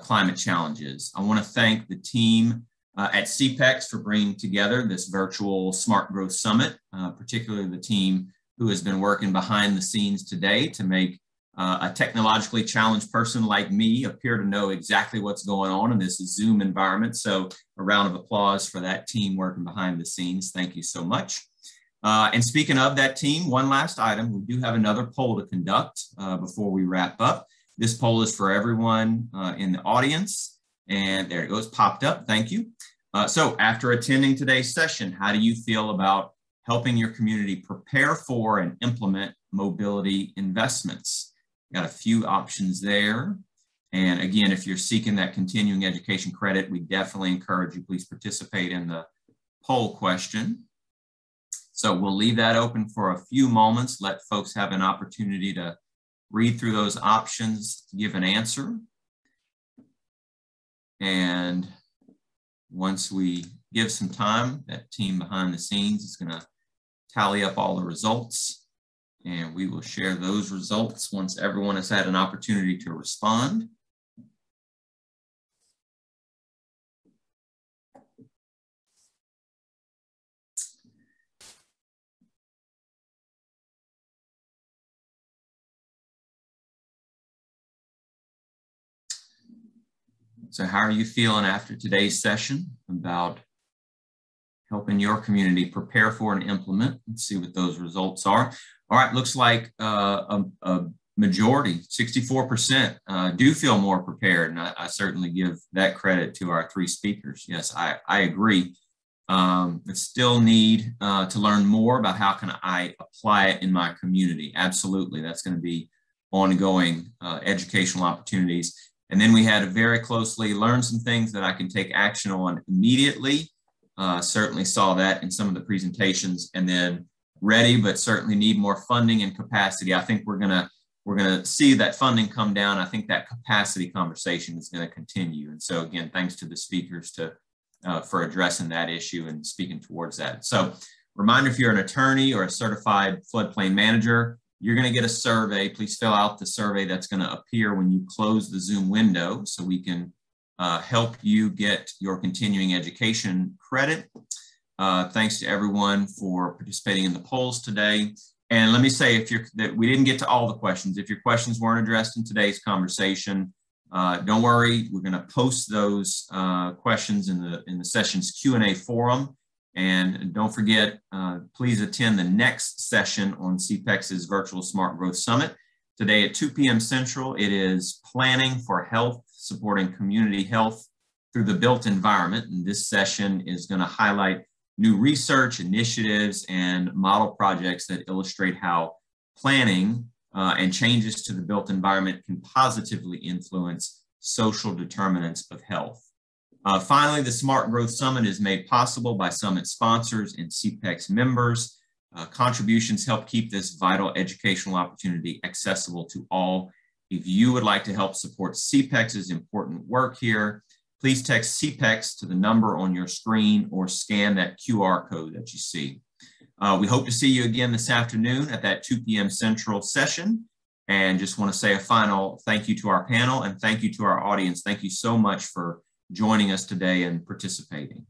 [SPEAKER 1] climate challenges. I want to thank the team at CPEX for bringing together this virtual Smart Growth Summit, particularly the team who has been working behind the scenes today to make a technologically challenged person like me appear to know exactly what's going on in this Zoom environment. So a round of applause for that team working behind the scenes. Thank you so much. And speaking of that team, one last item, we do have another poll to conduct before we wrap up. This poll is for everyone in the audience, and there it goes, popped up, thank you. So after attending today's session, how do you feel about helping your community prepare for and implement mobility investments? Got a few options there. And again, if you're seeking that continuing education credit, we definitely encourage you, please participate in the poll question. So we'll leave that open for a few moments, let folks have an opportunity to read through those options, give an answer. And once we give some time, that team behind the scenes is going to tally up all the results. And we will share those results once everyone has had an opportunity to respond. So how are you feeling after today's session about helping your community prepare for and implement? Let's see what those results are. All right, looks like a majority, 64%, do feel more prepared, and I certainly give that credit to our three speakers. Yes, I agree. But still need to learn more about how can I apply it in my community. Absolutely, that's going to be ongoing educational opportunities. And then we had to very closely learn some things that I can take action on immediately. Certainly saw that in some of the presentations. And then ready, but certainly need more funding and capacity. I think we're gonna see that funding come down. I think that capacity conversation is going to continue. And so again, thanks to the speakers for addressing that issue and speaking towards that. So reminder, if you're an attorney or a certified floodplain manager, you're going to get a survey. Please fill out the survey that's going to appear when you close the Zoom window so we can help you get your continuing education credit. Thanks to everyone for participating in the polls today. And let me say, that we didn't get to all the questions. If your questions weren't addressed in today's conversation, don't worry. We're going to post those questions in the session's Q&A forum. And don't forget, please attend the next session on CPEX's Virtual Smart Growth Summit. Today at 2 p.m. Central, it is Planning for Health, Supporting Community Health Through the Built Environment. And this session is going to highlight new research, initiatives, and model projects that illustrate how planning and changes to the built environment can positively influence social determinants of health. Finally, the Smart Growth Summit is made possible by Summit sponsors and CPEX members. Contributions help keep this vital educational opportunity accessible to all. If you would like to help support CPEX's important work here, please text CPEX to the number on your screen or scan that QR code that you see. We hope to see you again this afternoon at that 2 p.m. Central session. And just want to say a final thank you to our panel and thank you to our audience. Thank you so much for joining us today and participating.